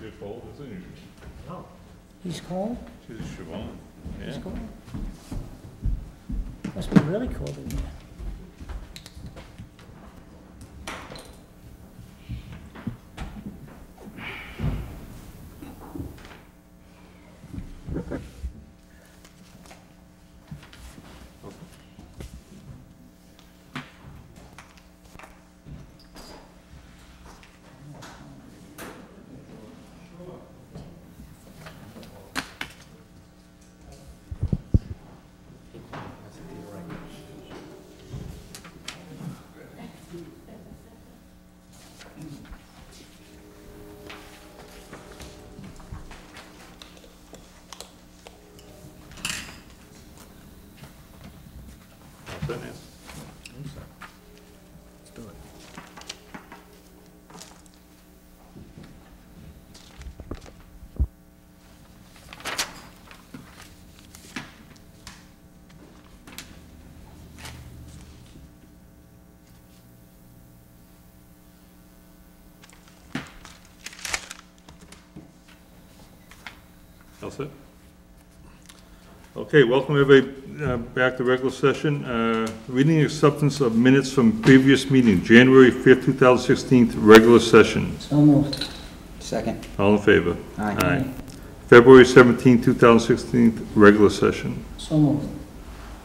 You're cold, isn't you? No. He's cold? She's Siobhan. Yeah. He's cold? Must be really cold in here. Let's do it. All set? Okay, welcome everybody back to regular session. Reading acceptance of minutes from previous meeting, January 5th, 2016, regular session. So moved. Second. All in favor? Aye. February 17th, 2016, regular session. So moved.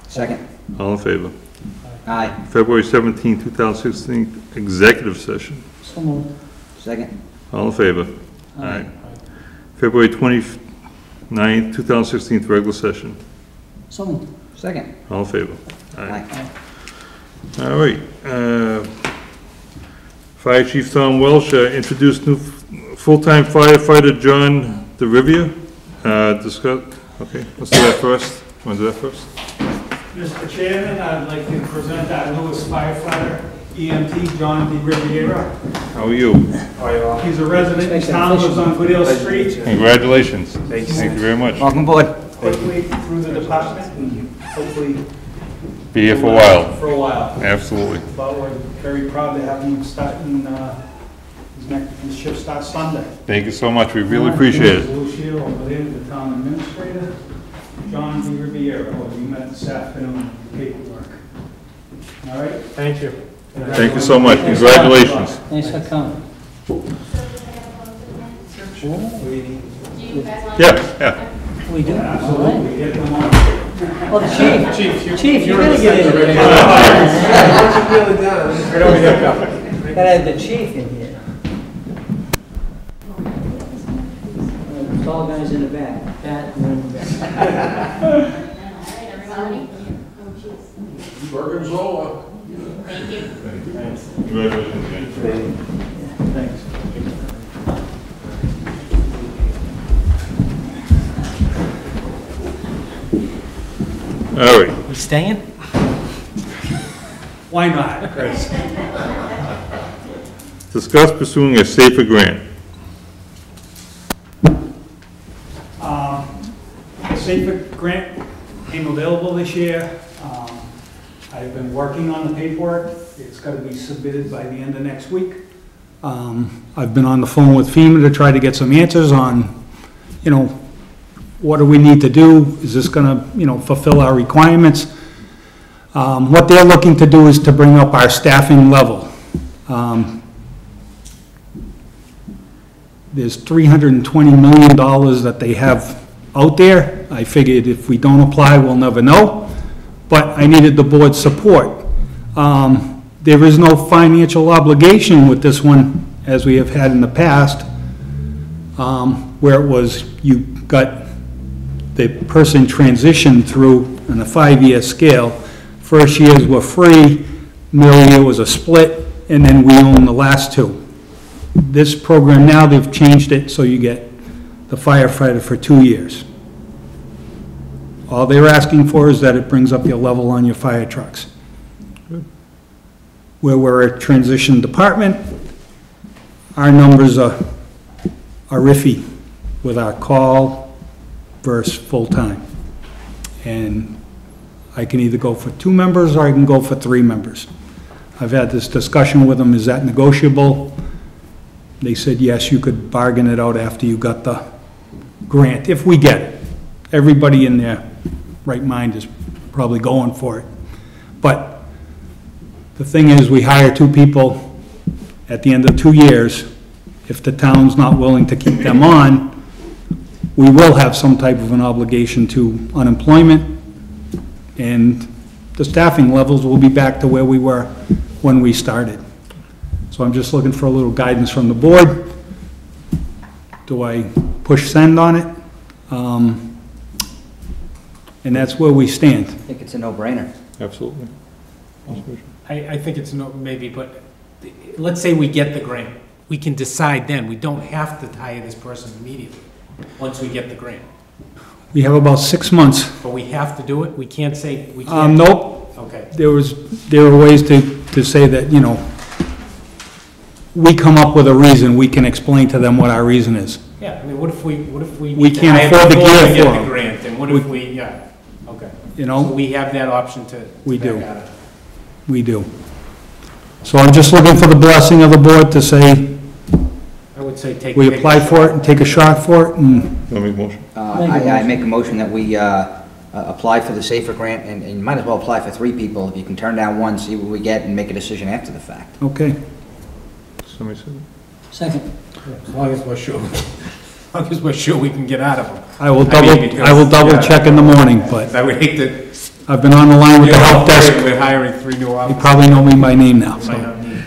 Second. All in favor? Aye. February 17th, 2016, executive session. So moved. Second. All in favor? Aye. February 29th, 2016, regular session. So moved. Second. All in favor? Aye. All right. Fire Chief Tom Welsh introduced new full-time firefighter John DeRivia. Discuss. Okay, let's do that first. Want to do that first? Mr. Chairman, I'd like to present our newest firefighter, EMT John DeRivia. How are you? He's a resident in town, lives on Goodale Street. Congratulations. Thank you very much. Welcome aboard. Quickly through the department and hopefully Be here for a while. For a while. Absolutely. But we're very proud to have him starting, his shift starts Sunday. Thank you so much. We really appreciate it. Lucio over there, the town administrator, John DeRivia, who we met this afternoon on paperwork. All right? Thank you. Thank you so much. Congratulations. Thanks for coming. Yeah. We do? All right. Absolutely. Get them on. Well, the chief, you're gonna get in here. Gotta have the chief in here. Tall guys in the back. Pat, you're in the back. Gorgonzola. Thank you. Congratulations again. Thanks. All right. You staying? Why not, Chris? Discuss pursuing a safer grant. The SAFER grant came available this year. I've been working on the paperwork. It's got to be submitted by the end of next week. I've been on the phone with FEMA to try to get some answers on, what do we need to do? Is this going to, fulfill our requirements? What they're looking to do is to bring up our staffing level. There's $320 million that they have out there. I figured if we don't apply, we'll never know. But I needed the board's support. There is no financial obligation with this one, as we have had in the past, where it was you got the person transitioned through on a 5-year scale. First years were free, middle year was a split, and then we own the last 2. This program now, they've changed it so you get the firefighter for 2 years. All they're asking for is that it brings up your level on your fire trucks. Good. Where we're a transition department, our numbers are iffy with our call versus full-time. And I can either go for 2 members or I can go for 3 members. I've had this discussion with them, is that negotiable? They said, yes, you could bargain it out after you got the grant, if we get it. Everybody in their right mind is probably going for it. But the thing is, we hire 2 people at the end of 2 years. If the town's not willing to keep them on, we will have some type of an obligation to unemployment, and the staffing levels will be back to where we were when we started. So I'm just looking for a little guidance from the board. Do I push send on it? And that's where we stand. I think it's a no-brainer. Absolutely. I think it's no, maybe, but let's say we get the grant. We can decide then. We don't have to hire this person immediately, once we get the grant. We have about 6 months. But we have to do it? We can't say, we can't? Nope. Okay. There are ways to say that, you know, we come up with a reason, we can explain to them what our reason is. Yeah, I mean, what if we We need to can't hire afford the before gear we get for the 'em. grant, and what if we, yeah, okay. You So know, we have that option to We back do. out of it. we do. So I'm just looking for the blessing of the board to say, I would say take. we apply for it and take a shot for it, and Let me motion. I make a motion that we apply for the SAFER grant, and you might as well apply for 3 people. If you can turn down one, see what we get, and make a decision after the fact. okay. Somebody said Second. As long as we're sure, as long as we're sure we can get out of them. I will I mean, because, double yeah. check in the morning, but I would hate to, I've been on the line with the help desk. we're hiring 3 new You officers. probably know me by name now, Might so. not need.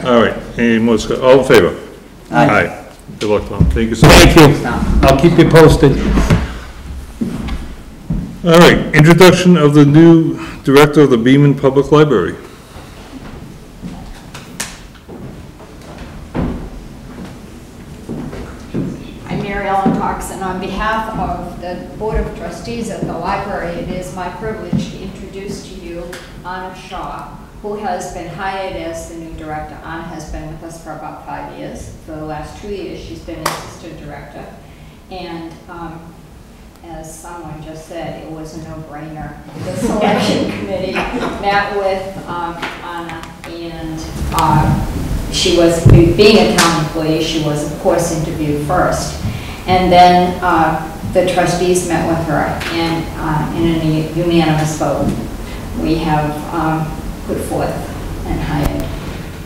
All right, any more, all in favor? Aye. Good luck, Tom. Thank you so much. Thank you. I'll keep you posted. All right, introduction of the new director of the Beaman Public Library. I'm Mary Ellen Cox, and on behalf of the Board of Trustees at the library, it is my privilege to introduce to you Anna Shaw, who has been hired as the new director. Anna has been with us for about 5 years. For the last 2 years, she's been assistant director. And as someone just said, it was a no-brainer. The selection committee met with Anna, and she was, being a town employee, she was of course interviewed first. And then the trustees met with her, and in a unanimous vote, we have put forth and hired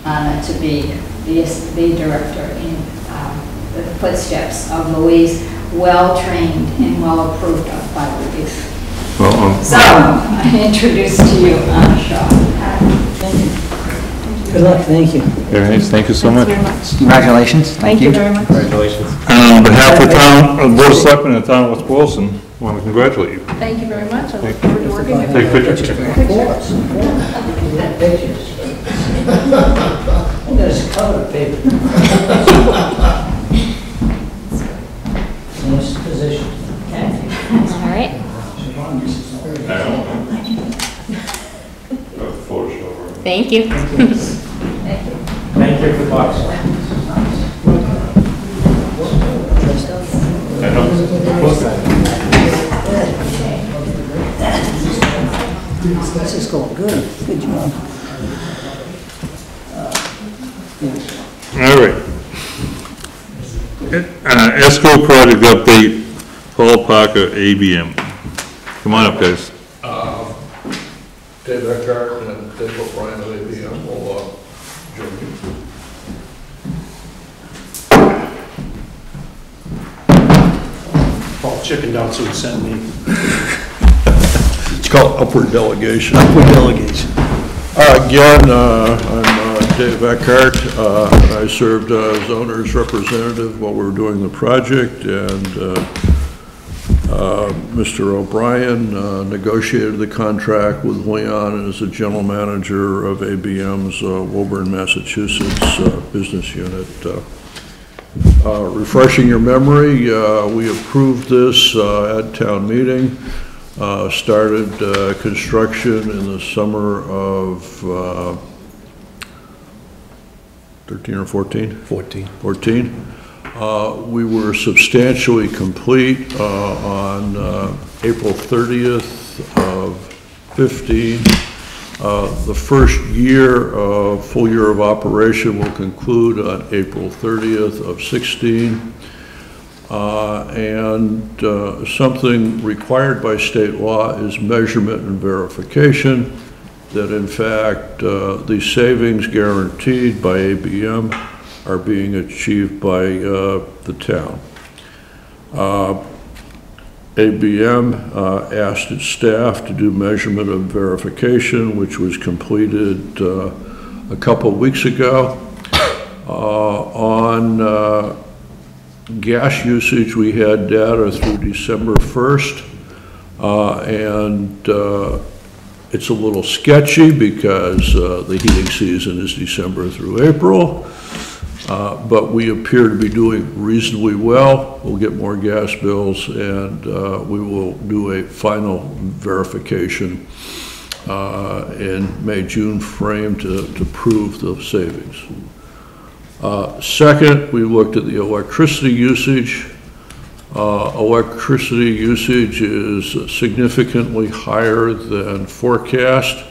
Anna to be the director in the footsteps of Louise, well-trained and well-approved of by Louise. So, I introduce to you Anna Shaw. Thank you. Good luck, thank you. Very nice, thank you so much. Congratulations. Thank you. very much. Congratulations. On behalf of the town, of the Board of Selectmen and the town of West Boylston, I want to congratulate you. Thank you very much. I look forward to working with you. Take pictures. There's color paper. Nice position. All right. Thank you. Thank you for the box. This is going good. Good job. All right. Escrow project update, Paul Parker, ABM. Come on up, guys. Dave Eckhart and Dave O'Brien of ABM will join you. Paul Chicken Down Suit sent me. It's called upward delegation. Upward delegation. Again, I'm Dave Eckhart. I served as owner's representative while we were doing the project, and Mr. O'Brien negotiated the contract with Leon as the general manager of ABM's Woburn, Massachusetts business unit. Refreshing your memory, we approved this at town meeting, started construction in the summer of 13 or 14? 14. 14. We were substantially complete on April 30th of 15. The first year, full year of operation will conclude on April 30th of 16. And something required by state law is measurement and verification that in fact the savings guaranteed by ABM are being achieved by the town. ABM asked its staff to do measurement and verification, which was completed a couple of weeks ago. On gas usage, we had data through December 1st, and it's a little sketchy because the heating season is December through April, but we appear to be doing reasonably well. We'll get more gas bills, and we will do a final verification in May-June frame to prove the savings. Second, we looked at the electricity usage. Electricity usage is significantly higher than forecast,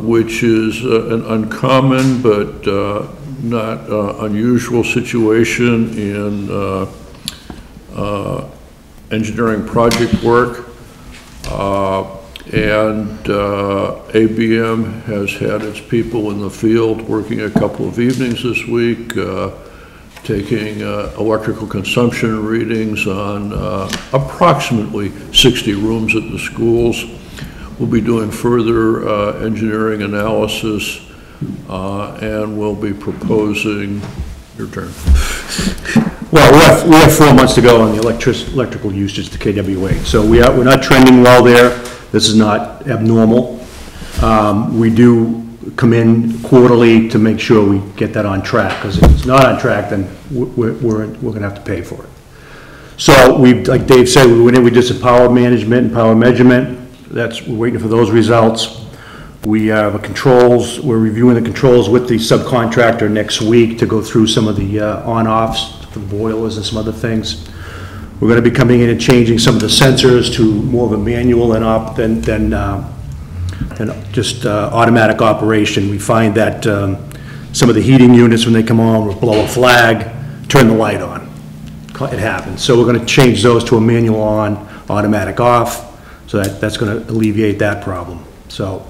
which is an uncommon but not unusual situation in engineering project work. And ABM has had its people in the field working a couple of evenings this week, taking electrical consumption readings on approximately 60 rooms at the schools. We'll be doing further engineering analysis, and we'll be proposing, your turn. Well, we have 4 months to go on the electrical usage to KWA, so we're not trending well there. This is not abnormal. We do come in quarterly to make sure we get that on track, because if it's not on track, then we're going to have to pay for it. So like Dave said, we went in, we did some power management and power measurement. We're waiting for those results. We have we're reviewing the controls with the subcontractor next week to go through some of the on-offs for the boilers and some other things. We're going to be coming in and changing some of the sensors to more of a manual than just automatic operation. We find that some of the heating units, when they come on, will blow a flag, turn the light on. It happens. So we're going to change those to a manual on, automatic off, so that's going to alleviate that problem. So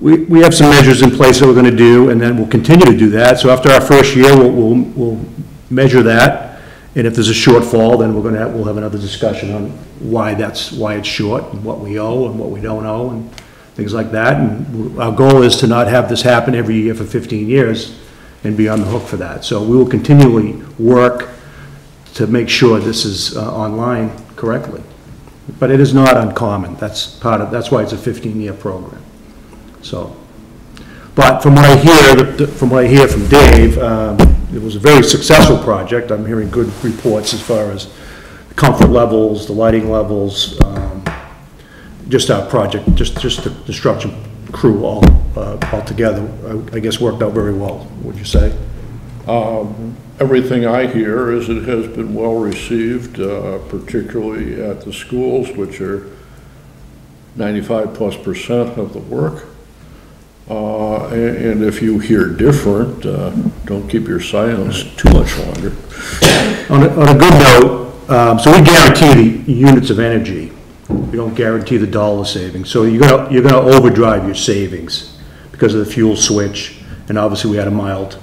we have some measures in place that we're going to do, and then we'll continue to do that. So after our first year, we'll measure that. And if there's a shortfall, then we'll have another discussion on why it's short, and what we owe and what we don't owe, and things like that. And our goal is to not have this happen every year for 15 years and be on the hook for that. So we will continually work to make sure this is online correctly. But it is not uncommon. That's why it's a 15-year program. So, but from what I hear from Dave, it was a very successful project. I'm hearing good reports as far as the comfort levels, the lighting levels, just our project, just the construction crew all together, I guess worked out very well, would you say? Everything I hear is it has been well received, particularly at the schools, which are 95+% of the work. And if you hear different, don't keep your silence too much longer. On a good note, so we guarantee the units of energy. We don't guarantee the dollar savings. So you're gonna overdrive your savings because of the fuel switch, and obviously we had a mild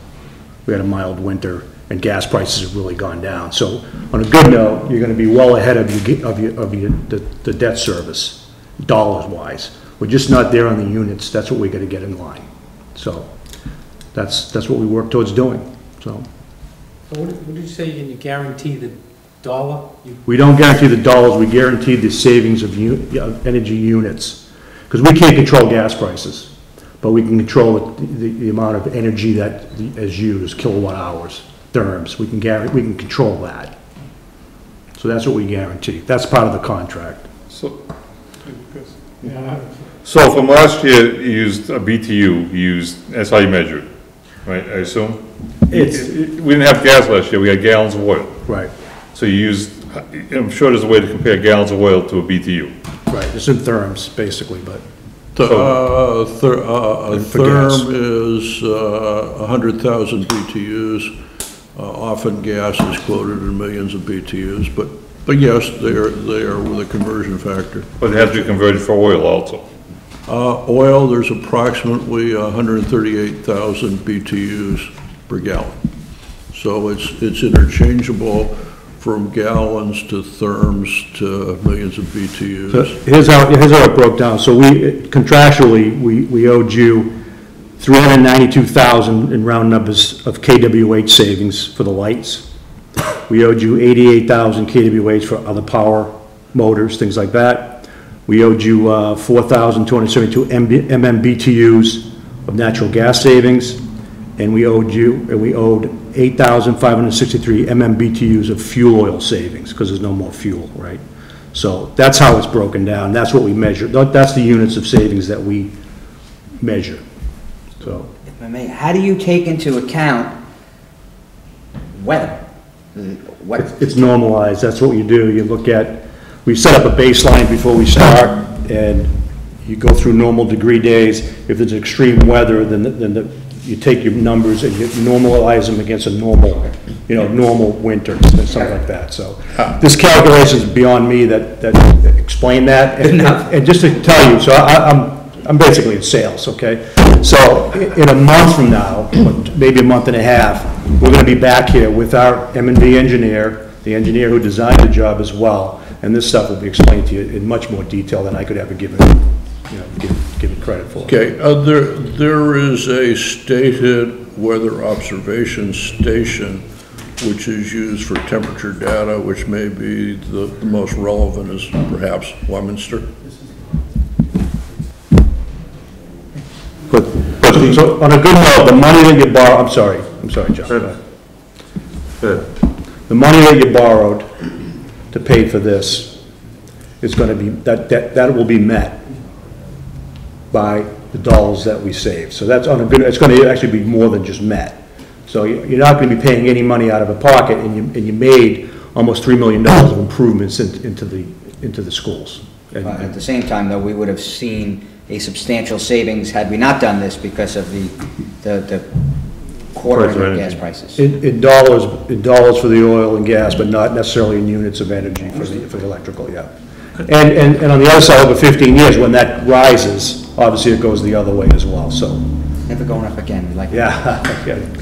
winter, and gas prices have really gone down. So on a good note, you're going to be well ahead of the debt service, dollars-wise. We're just not there on the units. That's what we got to get in line. So that's what we work towards doing. So what did you say? You guarantee the dollar? We don't guarantee the dollars. We guarantee the savings of energy units, because we can't control gas prices, but we can control the amount of energy that is used, kilowatt hours, therms. We can control that. So that's what we guarantee. That's part of the contract. So from last year, you used a BTU, that's how you measured it, right, I assume? We didn't have gas last year, we had gallons of oil. Right. So you used, I'm sure there's a way to compare gallons of oil to a BTU. Right, it's in therms, basically, but therm is 100,000 BTUs. Often gas is quoted in millions of BTUs, but yes, they are with a conversion factor. But it has to be converted for oil also. Oil, there's approximately 138,000 BTUs per gallon. So it's interchangeable from gallons to therms to millions of BTUs. So here's how it broke down. So contractually, we owed you 392,000 in round numbers of KWH savings for the lights. We owed you 88,000 KWH for other power motors, things like that. We owed you 4,272 MMBTUs of natural gas savings, and we owed 8,563 MMBTUs of fuel oil savings, because there's no more fuel, right? So that's how it's broken down. That's what we measure. That's the units of savings that we measure. So, If I may, how do you take into account weather? it's normalized. That's what you do. You look at, we set up a baseline before we start, and you go through normal degree days. If there's extreme weather, then you take your numbers and you normalize them against a normal, normal winter, something like that. So this calculation is beyond me that explain that. And just to tell you, so I'm basically in sales, okay? So in a month from now, maybe a month and a half, we're going to be back here with our M&V engineer, the engineer who designed the job as well, and this stuff will be explained to you in much more detail than I could ever give it credit for. Okay, there is a stated weather observation station which is used for temperature data, which may be the most relevant is perhaps Leominster. So on a good note, the money that you borrow, I'm sorry, John. Good. The money that you borrowed to pay for this is going to be, that will be met by the dollars that we save. So that's on a good, it's going to actually be more than just met. So you're not going to be paying any money out of a pocket, and you made almost $3 million of improvements into the schools. At the same time, though, we would have seen a substantial savings had we not done this because of the quartering of gas prices. In dollars for the oil and gas, but not necessarily in units of energy for the electrical, yeah. And on the other side, over 15 years, when that rises, obviously it goes the other way as well, so. Never going up again, like. Yeah,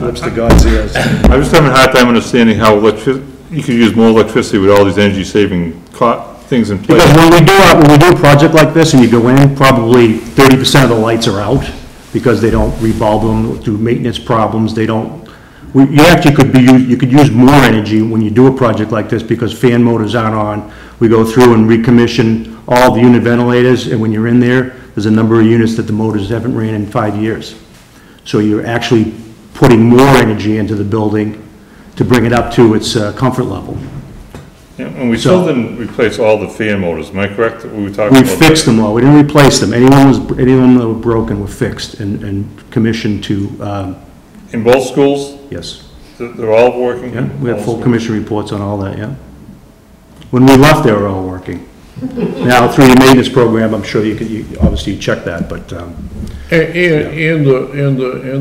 lips to God's ears. I'm just having a hard time understanding how you could use more electricity with all these energy-saving things in place. Because when we do a project like this and you go in, probably 30% of the lights are out because they don't rebulb them through maintenance problems. They don't. You actually you could use more energy when you do a project like this because fan motors aren't on. We go through and recommission all the unit ventilators, and when you're in there, there's a number of units that the motors haven't ran in 5 years. So you're actually putting more energy into the building to bring it up to its comfort level. Yeah, and we still didn't replace all the fan motors, am I correct? We fixed them all, we didn't replace them. Anyone that were broken were fixed and commissioned to. In both schools? Yes. They're all working? Yeah, we have full commission reports on all that, yeah. When we left, they were all working. Now, through your maintenance program, I'm sure obviously check that, but. And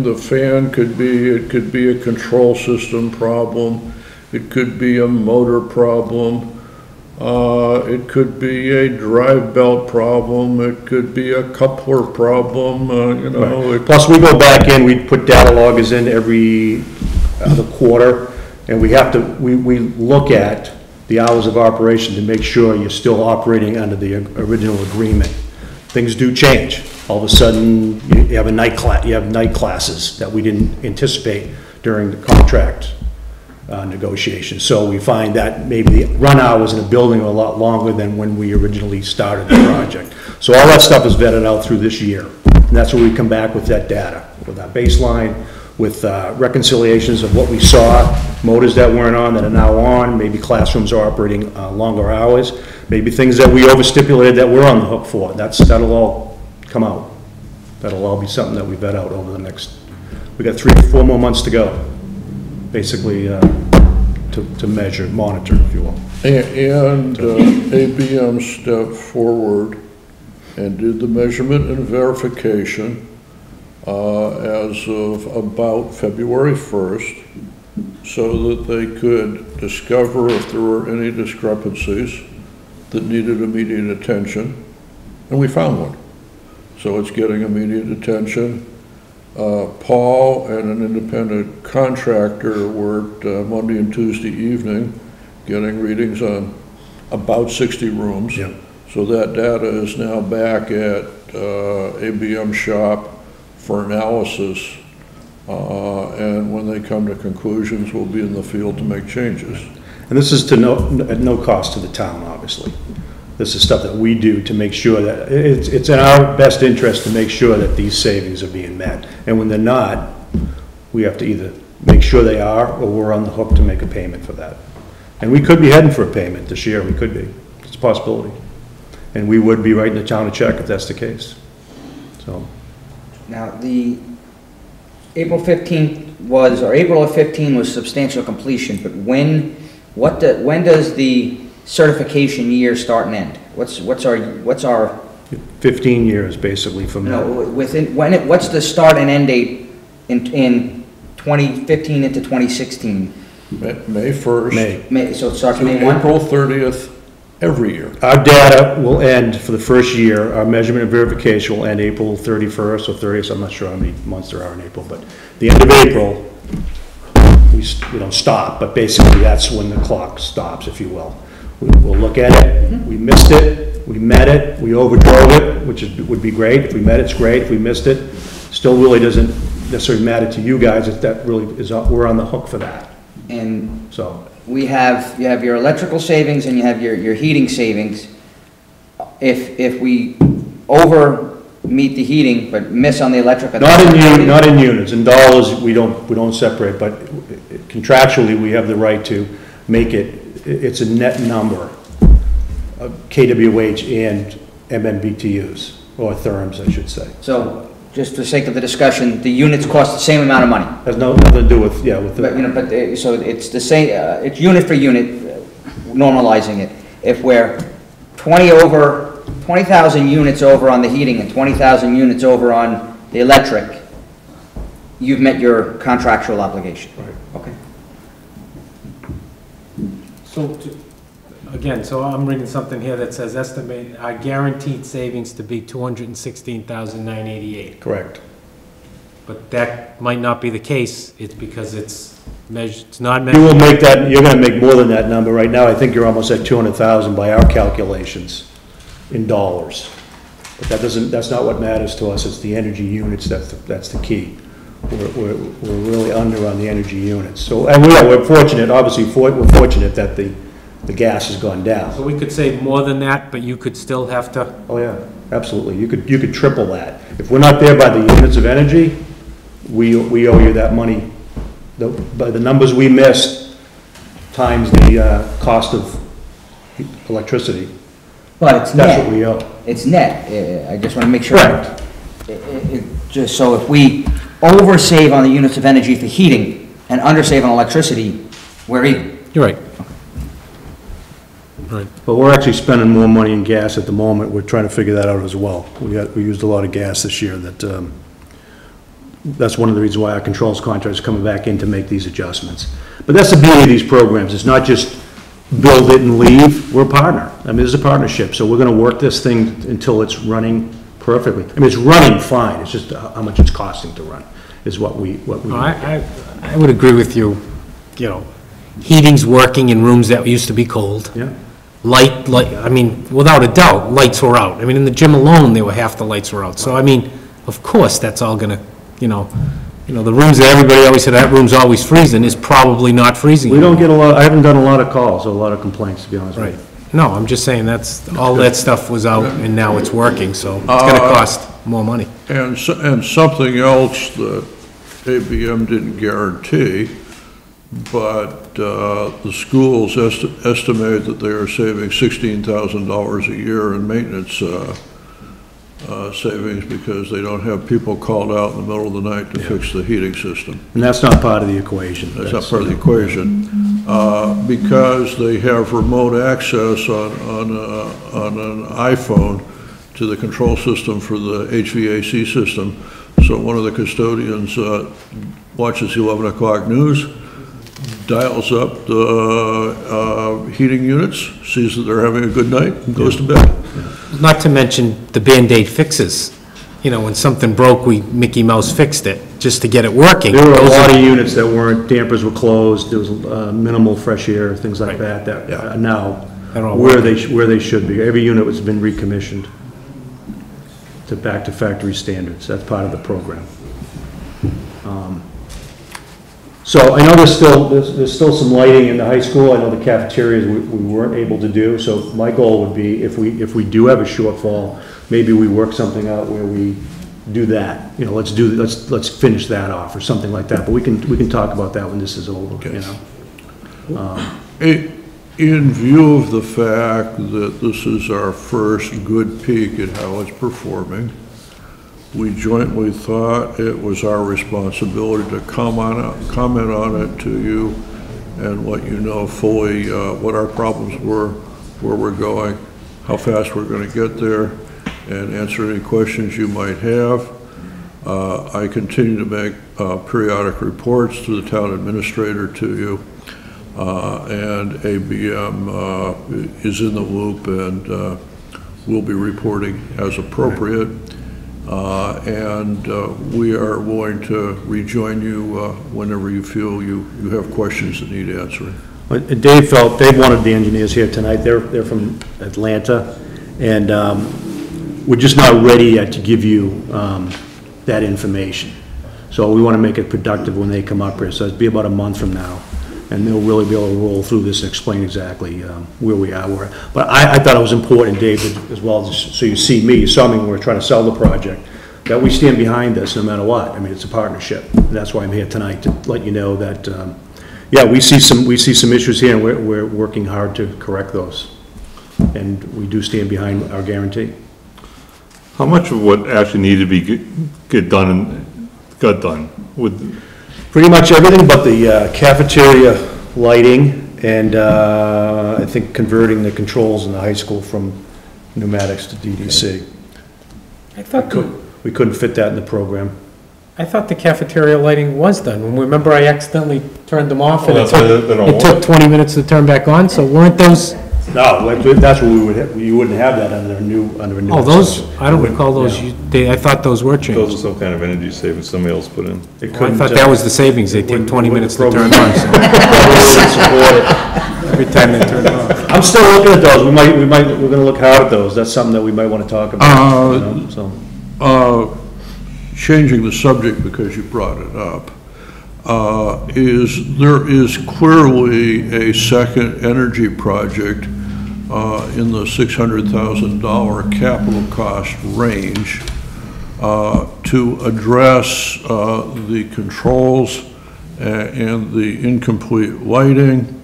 the fan could be a control system problem. It could be a motor problem. It could be a drive belt problem. It could be a coupler problem. Right. Plus, we go back in. We put data loggers in every other quarter, and we look at the hours of operation to make sure you're still operating under the original agreement. Things do change. All of a sudden, you have night classes that we didn't anticipate during the contract negotiation. So we find that maybe the run hours in a building are a lot longer than when we originally started the project. So all that stuff is vetted out through this year. And that's where we come back with that data, with that baseline, with reconciliations of what we saw, motors that weren't on that are now on, maybe classrooms are operating longer hours, maybe things that we overstipulated that we're on the hook for. That'll all come out. That'll all be something that we vet out over the next, we got 3 or 4 more months to go, basically, to measure, monitor, if you will. And ABM stepped forward and did the measurement and verification as of about February 1st, so that they could discover if there were any discrepancies that needed immediate attention, and we found one. So it's getting immediate attention. Paul and an independent contractor worked Monday and Tuesday evening, getting readings on about 60 rooms. Yep. So that data is now back at ABM shop for analysis, and when they come to conclusions, we'll be in the field to make changes. And this is at no cost to the town, obviously. This is stuff that we do to make sure that, it's in our best interest to make sure that these savings are being met. And when they're not, we have to either make sure they are, or we're on the hook to make a payment for that. And we could be heading for a payment this year, we could be. It's a possibility. And we would be writing the town a check if that's the case. So. Now, the April of 15 was substantial completion, but when does the certification year start and end? What's our 15 years, basically, from now. no, what's the start and end date in 2015 into 2016? May 1st. May. So it starts To May 1? April 30th every year. Our data will end for the first year, our measurement and verification will end April 31st or 30th, I'm not sure how many months there are in April, but the end of April, we don't stop, but basically that's when the clock stops, if you will. We'll look at it, we missed it, we met it, we overdrove it, which would be great. If we met it's great, if we missed it, still really doesn't necessarily matter to you guys, if that really is, we're on the hook for that. And So, you have your electrical savings and you have your heating savings. If we meet the heating but miss on the electric. not in units, in dollars, we don't separate, but contractually, we have the right to make it's a net number of KWH and MMBTUs, or therms, I should say. So, just for the sake of the discussion, the units cost the same amount of money. Has nothing to do with, with But, the, so it's the same, it's unit for unit, normalizing it. If we're 20,000 units over on the heating and 20,000 units over on the electric, you've met your contractual obligation. Right. Okay. So, again, so I'm reading something here that says estimate our guaranteed savings to be $216,988. correct. But that might not be the case. It's because it's measured, it's not You measured. will make that, you're gonna make more than that number. Right now, I think you're almost at 200,000 by our calculations in dollars. But that's not what matters to us, it's the energy units, that's the key. We're really under on the energy units. So, and we're fortunate, obviously, we're fortunate that the gas has gone down. So we could save more than that, but you could still have to, Oh, yeah, absolutely. You could triple that. If we're not there by the units of energy, we owe you that money. By the numbers we missed, times the cost of electricity. But it's That's what net. we owe. It's net. I just want to make sure. Correct. Just so if we oversave on the units of energy for heating and undersave on electricity, we're even. you're right. Right. But we're actually spending more money in gas at the moment. We're trying to figure that out as well. We used a lot of gas this year that's one of the reasons why our controls contract is coming back in to make these adjustments. But that's the beauty of these programs. It's not just build it and leave. We're a partner. I mean, it's a partnership. So we're gonna work this thing until it's running perfectly. I mean, it's running fine. It's just how much it's costing to run is what we. No, I would agree with you, heating's working in rooms that used to be cold. Yeah. Light, I mean, without a doubt, lights were out. I mean, in the gym alone, they were half the lights were out. So, I mean, of course, that's all gonna, the rooms that everybody always said, that room's always freezing, is probably not freezing. We don't get I haven't done a lot of calls, or a lot of complaints, to be honest with Right. you. No, I'm just saying all that stuff was out and now it's working, so it's gonna cost more money. And something else that ABM didn't guarantee, but the schools estimate that they are saving $16,000 a year in maintenance savings because they don't have people called out in the middle of the night to fix the heating system. And that's not part of the equation. That's not part of the equation. Because they have remote access on an iPhone to the control system for the HVAC system. So one of the custodians watches the 11 o'clock news, dials up the heating units, sees that they're having a good night, and goes to bed. Not to mention the Band-Aid fixes. You know, when something broke, Mickey Mouse fixed it, just to get it working. There were a lot of units that weren't, dampers were closed, there was minimal fresh air, things like that, that are now where they should be. Every unit has been recommissioned to back to factory standards. That's part of the program. So I know there's still some lighting in the high school. I know the cafeterias we weren't able to do. So my goal would be if we do have a shortfall, maybe we work something out where we do that. You know, let's finish that off or something like that. But we can talk about that when this is over. Okay. You know. In view of the fact that this is our first good peek at how it's performing, we jointly thought it was our responsibility to comment on it to you and let you know fully what our problems were, where we're going, how fast we're going to get there, and answer any questions you might have. I continue to make periodic reports to the town administrator to you, and ABM is in the loop and will be reporting as appropriate. We are willing to rejoin you whenever you feel you have questions that need answering. Dave wanted the engineers here tonight. They're from Atlanta, and we're just not ready yet to give you that information. So we want to make it productive when they come up here. So it'll be about a month from now, and they'll really be able to roll through this and explain exactly where we are. But I thought it was important, Dave, as well, so you saw me when we were trying to sell the project, that we stand behind this no matter what. I mean, it's a partnership. And that's why I'm here tonight, to let you know that, yeah, we see some issues here, and we're working hard to correct those. And we do stand behind our guarantee. How much of what actually needed to be got done with? Pretty much everything but the cafeteria lighting and I think converting the controls in the high school from pneumatics to DDC. We couldn't fit that in the program. I thought the cafeteria lighting was done. Remember, I accidentally turned them off, and it took 20 minutes to turn back on, so weren't those? No, that's what we would have. You wouldn't have that under a new. Oh, those, I don't recall those. Yeah. I thought those were changed. Those are some kind of energy savings somebody else put in. I thought that was the savings. They take 20 minutes to turn on. So. Every time they turn it off. I'm still looking at those. We're going to look hard at those. That's something that we might want to talk about. Changing the subject because you brought it up, there is clearly a second energy project in the $600,000 capital cost range to address the controls and the incomplete lighting,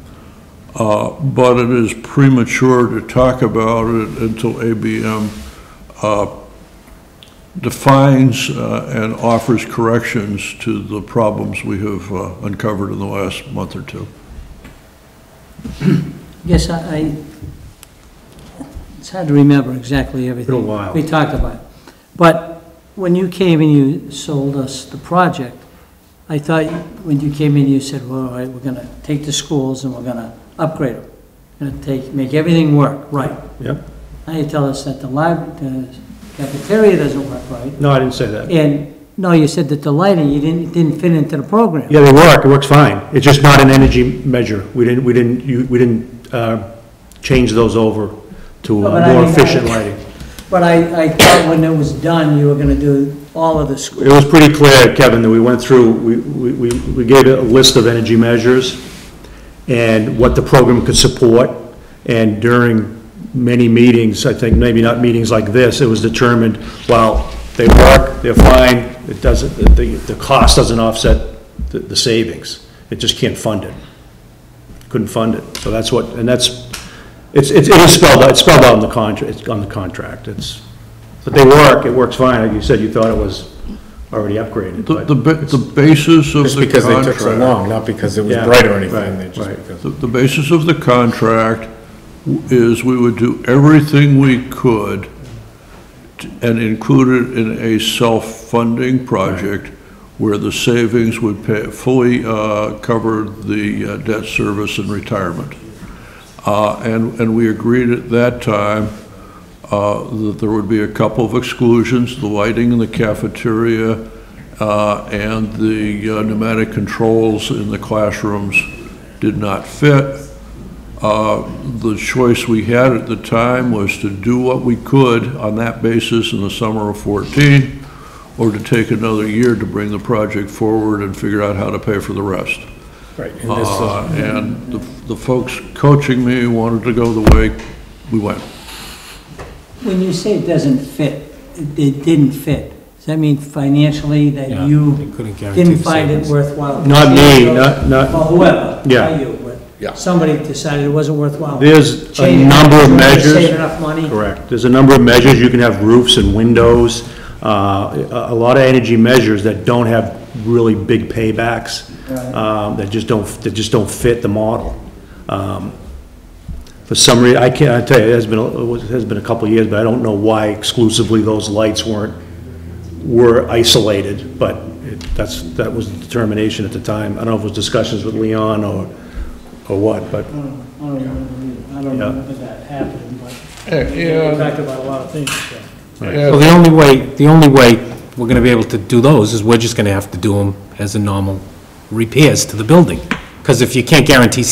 but it is premature to talk about it until ABM defines and offers corrections to the problems we have uncovered in the last month or two. Yes, it's hard to remember exactly everything Been a while. we talked about. But when you came and you sold us the project, I thought when you came in, you said, well, all right, we're gonna take the schools and we're gonna upgrade them. We're gonna make everything work right. Yep. Now you tell us that the cafeteria doesn't work right. No, I didn't say that. And, no, you said that the lighting, you didn't fit into the program. Yeah, they work. It works fine. It's just not an energy measure. We didn't change those over to more efficient lighting. But I thought when it was done, you were gonna do all of the schools. It was pretty clear, Kevin, that we went through, we gave a list of energy measures and what the program could support, and during many meetings, I think maybe not meetings like this, it was determined, well, they work, they're fine, it doesn't, the cost doesn't offset the savings. It just can't fund it. Couldn't fund it. So that's what, and that's, it is spelled out, it's spelled out in the contract, it's on the contract. But they work, it works fine. Like you said, you thought it was already upgraded. The basis of Just the because contract. they took so long, not because it was Yeah, bright or anything. right, they just right. because- The basis of the contract is we would do everything we could and included in a self-funding project where the savings would fully cover the debt service and retirement. And we agreed at that time that there would be a couple of exclusions: the lighting in the cafeteria and the pneumatic controls in the classrooms did not fit. The choice we had at the time was to do what we could on that basis in the summer of 14, or to take another year to bring the project forward and figure out how to pay for the rest. Right. And the folks coaching me wanted to go the way we went. When you say it doesn't fit, it didn't fit, does that mean financially that Yeah, you they couldn't guarantee didn't the find it savings. worthwhile? Not me, not- Well, whoever, Yeah. not you, Yeah. but somebody decided it wasn't worthwhile. There's a Change it, number of trying to measures. Save enough money? Correct. There's a number of measures. You can have roofs and windows, a lot of energy measures that don't have really big paybacks, that just don't fit the model. For some reason, I tell you, it has been a couple of years, but I don't know why exclusively those lights were isolated, but that was the determination at the time. I don't know if it was discussions with Leon or what, but. I don't remember Yeah. that happening, but Yeah. we talked about a lot of things, so. Well, the only way we're gonna be able to do those is we're just gonna have to do them as a normal repairs to the building. Because if you can't guarantee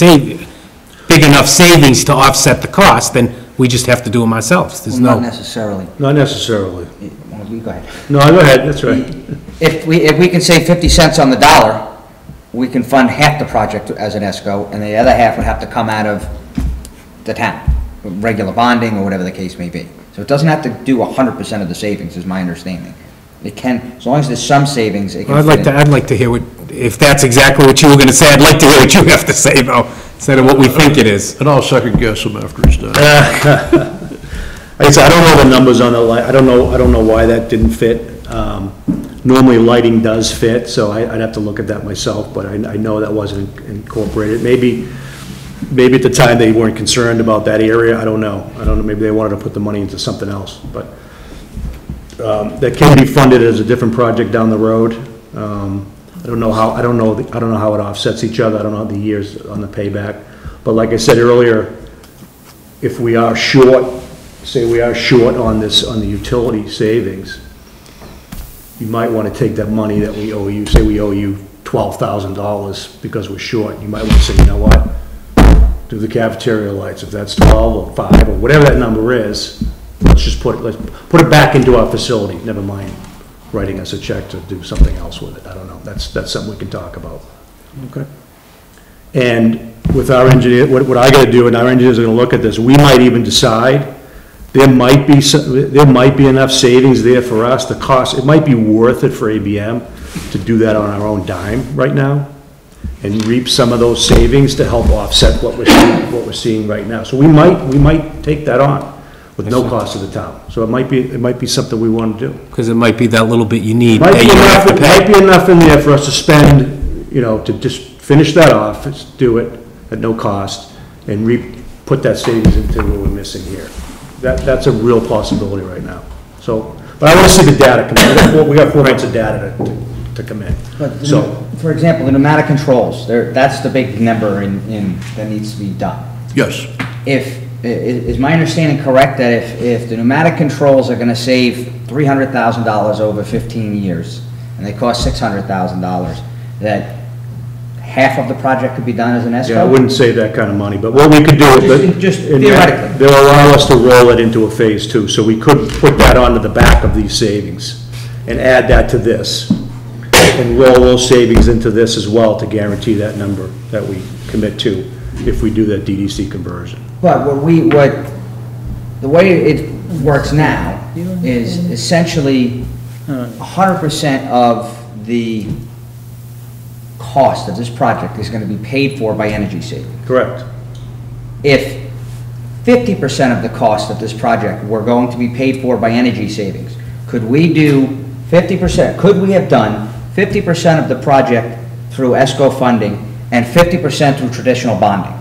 big enough savings to offset the cost, then we just have to do them ourselves. There's Not no, necessarily. Not necessarily. Well, you go ahead. No, go ahead, that's right. If we can save 50 cents on the dollar, we can fund half the project as an ESCO, and the other half would have to come out of the town, regular bonding or whatever the case may be. So it doesn't have to do 100% of the savings, is my understanding. It can, as long as there's some savings, it can I'd fit in. I'd like to hear what, if that's exactly what you were gonna say, I'd like to hear what you have to say, though, instead of what we think it is. And I'll second guess him after he's done. Like I said, I don't know the numbers on the light, I don't know why that didn't fit. Normally, lighting does fit, so I'd have to look at that myself, but I know that wasn't incorporated. Maybe at the time they weren't concerned about that area, I don't know, maybe they wanted to put the money into something else, but that can be funded as a different project down the road. I don't know how it offsets each other, I don't know the years on the payback, but like I said earlier, if we are short, say we are short on the utility savings, you might want to take that money that we owe you, say we owe you $12,000 because we're short, you might want to say, you know what, do the cafeteria lights, if that's 12 or 5 or whatever that number is, let's put it back into our facility, never mind writing us a check to do something else with it, I don't know, that's something we can talk about. Okay. And with our engineer, what I gotta do, and our engineers are gonna look at this, we might even decide, there might be enough savings there for us, the cost, it might be worth it for ABM to do that on our own dime right now, and reap some of those savings to help offset what we're seeing right now. So we might take that on with no cost to the town. So it might be something we want to do. Because it might be that little bit you need. Might that be you have to enough, pay. might be enough in there for us to spend, to just finish that off, just do it at no cost, and put that savings into what we're missing here. That's a real possibility right now. So, but I want to see the data come in. We got 4 months of data to come in. But, So, for example, the pneumatic controls, that's the big number that needs to be done. Yes. Is my understanding correct that if the pneumatic controls are gonna save $300,000 over 15 years, and they cost $600,000, that half of the project could be done as an ESCO? yeah, I wouldn't save that kind of money, but what we could do is. Just theoretically. They'll allow us to roll it into a phase 2, so we could put that onto the back of these savings and add that to this, and roll those savings into this as well to guarantee that number that we commit to if we do that DDC conversion. But the way it works now is essentially 100% of the cost of this project is going to be paid for by energy saving. Correct. If 50% of the cost of this project were going to be paid for by energy savings, could we do 50%? Could we have done 50% of the project through ESCO funding and 50% through traditional bonding?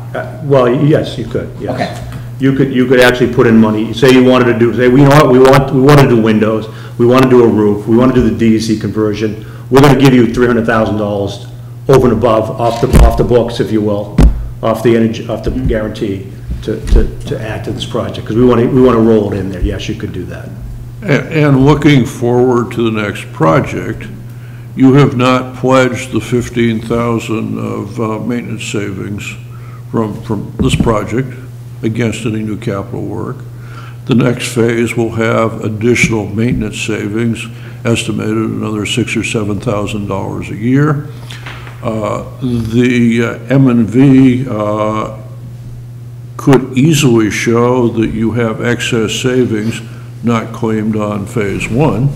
Well, yes, you could, yes. Okay. you could actually put in money, say you wanted to do, say, you know what, we want to do windows, we want to do a roof, we want to do the DEC conversion, we're gonna give you $300,000 over and above, off the books, if you will, off the energy, off the guarantee to add to this project, because we want to roll it in there. Yes, you could do that. And looking forward to the next project, you have not pledged the 15,000 of maintenance savings from this project against any new capital work. The next phase will have additional maintenance savings, estimated another $6,000 or $7,000 a year. The M&V could easily show that you have excess savings not claimed on phase one.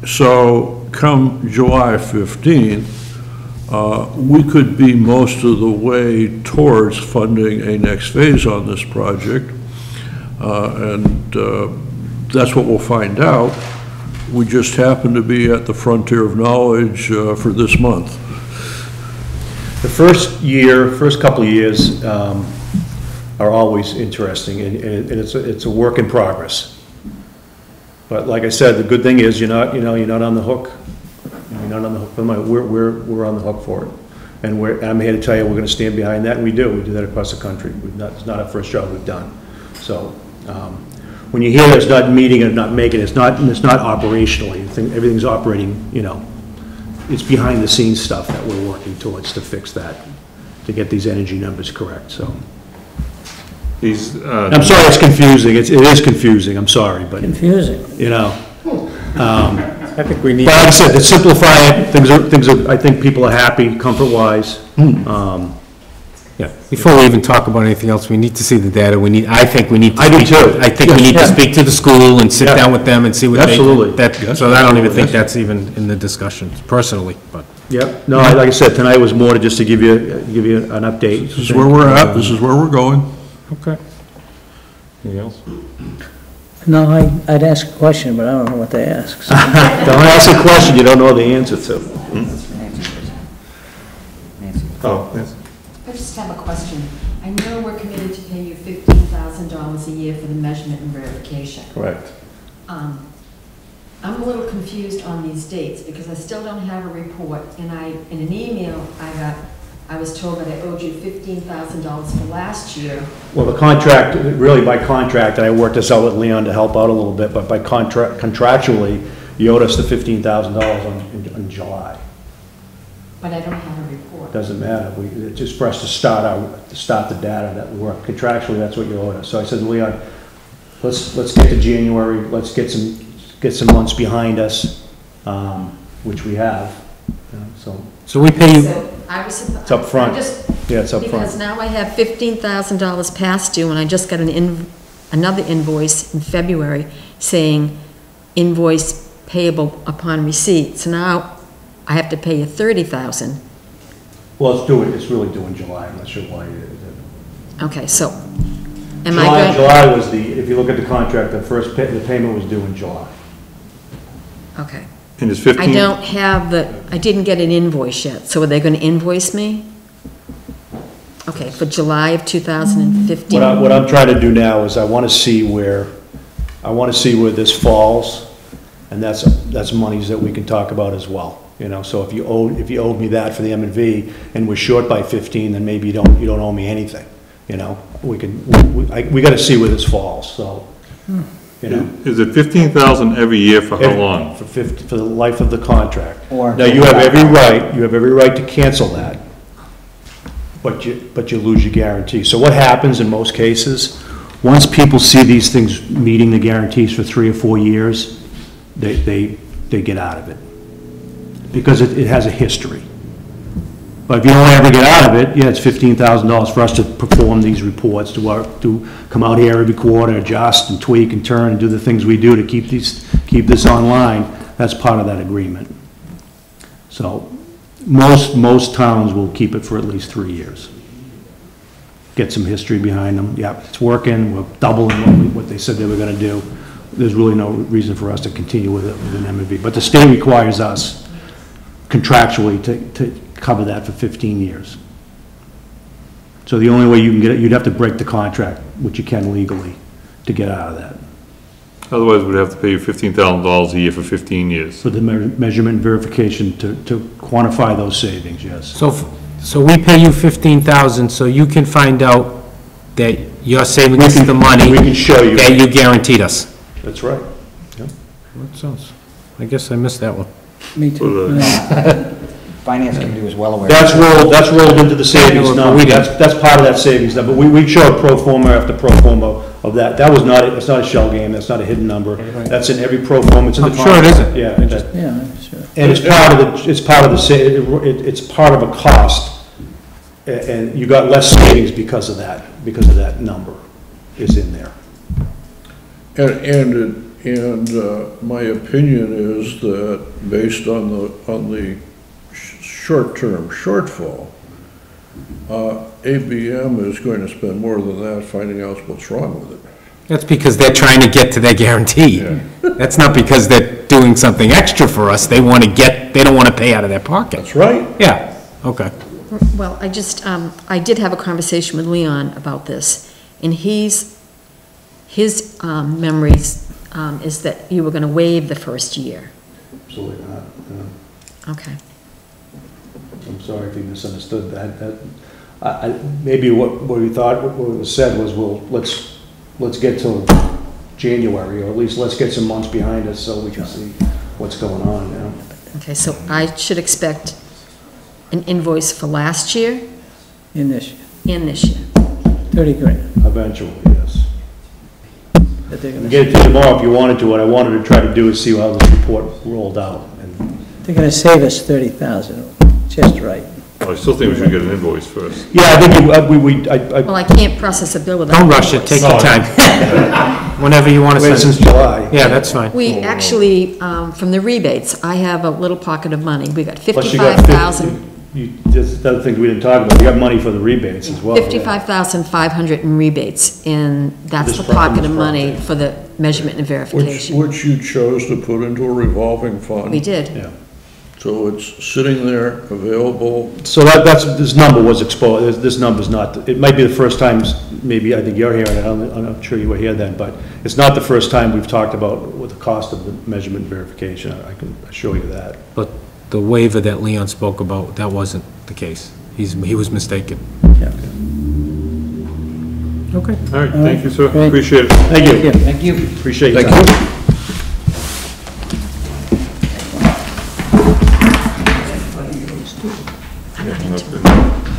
So come July 15th, we could be most of the way towards funding a next phase on this project. And that's what we'll find out. We just happen to be at the frontier of knowledge for this month. The first couple of years are always interesting, and it's a work in progress. But like I said, the good thing is you're not on the hook. You're not on the hook. We're on the hook for it, and I'm here to tell you we're going to stand behind that, and we do that across the country. It's not our first job we've done. So when you hear it's not meeting and not making, it's not operationally. Everything's operating. It's behind the scenes stuff that we're working towards to fix that, to get these energy numbers correct. So. I'm sorry it's confusing. It is confusing. I'm sorry, but Confusing. I think we need. But like I said, to simplify it, things are. I think people are happy, comfort-wise. Yeah, before we even talk about anything else, we need to see the data. I think we need to. I do too. I think we need to speak to the school and sit down with them and see what they. Absolutely. So I don't even think that's even in the discussion, personally, but. Yep. No, like I said, tonight was more just to give you an update. This is where we're at, this is where we're going. Okay. Anything else? No, I'd ask a question, but I don't know what to ask. So. Don't ask a question you don't know the answer to. Oh, yes. I just have a question. I know we're committed to pay you $15,000 a year for the measurement and verification. Correct. I'm a little confused on these dates because I still don't have a report. And in an email I was told that I owed you $15,000 for last year. Well, the contract, really by contract, and I worked this out with Leon to help out a little bit, but by contractually, you owed us the $15,000 in July. But I don't have a report. Doesn't matter. It's just for us to start the data that work. Contractually, that's what you owed us. So I said to Leon, let's get to January. Let's get some months behind us, which we have. So we pay you. So I was. It's up front. Yeah, it's up front. Because now I have $15,000 past due, and I just got another invoice in February saying invoice payable upon receipt. So now I have to pay you $30,000. Well, it's really due in July. I'm not sure why you did it. Okay, so am I good? July was if you look at the contract, the payment was due in July. Okay. And it's 15? I don't have I didn't get an invoice yet, so are they going to invoice me? Okay, for July of 2015? What I'm trying to do now is I want to see where this falls, and that's monies that we can talk about as well. So if you owed me that for the M&V and we're short by 15, then maybe you don't owe me anything. We got to see where this falls. So. Is it 15,000 every year for how long? For the life of the contract. Now, you have every right to cancel that, but you lose your guarantee. So what happens in most cases, once people see these things meeting the guarantees for 3 or 4 years, they get out of it, because it has a history. But if you don't ever get out of it, yeah, it's $15,000 for us to perform these reports, to come out here every quarter, adjust and tweak and turn and do the things we do to keep this online. That's part of that agreement. So most towns will keep it for at least 3 years. Get some history behind them. Yeah, it's working. We're doubling what they said they were going to do. There's really no reason for us to continue with it with an M&V. But the state requires us contractually to cover that for 15 years. So the only way you can get it, you'd have to break the contract, which you can legally, to get out of that. Otherwise, we'd have to pay you $15,000 a year for 15 years. For the measurement verification to quantify those savings, yes. So we pay you 15,000, so you can find out that you're saving us the money. We can show you. That you guaranteed us. That's right. Yep. That sounds, I guess I missed that one. Me too. Finance committee was well aware. That's rolled into the savings Yeah, number. we did. That's part of that savings number. We showed pro forma after pro forma of that. That was not, it's not a shell game, that's not a hidden number. That's in every pro forma, it's in the I'm sure it isn't. Yeah. Yeah, I'm sure. And it's part of a cost, and you got less savings because of that number is in there. And my opinion is that based on the short-term shortfall, ABM is going to spend more than that finding out what's wrong with it. That's because they're trying to get to their guarantee. That's not because they're doing something extra for us. They want to they don't want to pay out of their pocket. That's right. Yeah, okay. Well, I did have a conversation with Leon about this, and his memories is that you were going to waive the first year. Absolutely not. Okay. I'm sorry if you misunderstood that. Maybe what we thought, what was said was, well, let's get till January, or at least let's get some months behind us so we can see what's going on, you know? Okay, so I should expect an invoice for last year In this year, and this year. 30 grand. Eventually, yes. That they're I'll gonna, get it to you tomorrow if you wanted to. What I wanted to try to do is see how this report rolled out. And they're gonna save us 30,000, just right. Well, I still think we should get an invoice first. yeah, I think Well, I can't process a bill without. Don't rush it, take your time. Whenever you want to waited send since it. July. Yeah, that's fine. We actually, from the rebates, I have a little pocket of money. We got Plus you got 55,000. There's other things we didn't talk about. You got money for the rebates as well. 55,500 in rebates, and that's This the pocket of project. money for the measurement and verification. Which you chose to put into a revolving fund. We did. Yeah. So it's sitting there available. So this number was exposed, this number's not, it might be the first time, maybe, I think you're hearing it, I'm not sure you were here then, but it's not the first time we've talked about what the cost of the measurement verification, I can assure you that. But the waiver that Leon spoke about, that wasn't the case. He was mistaken. Yeah. Okay. All right, thank you, sir. Great. Appreciate it. Thank you, Thank you. appreciate your Thank time.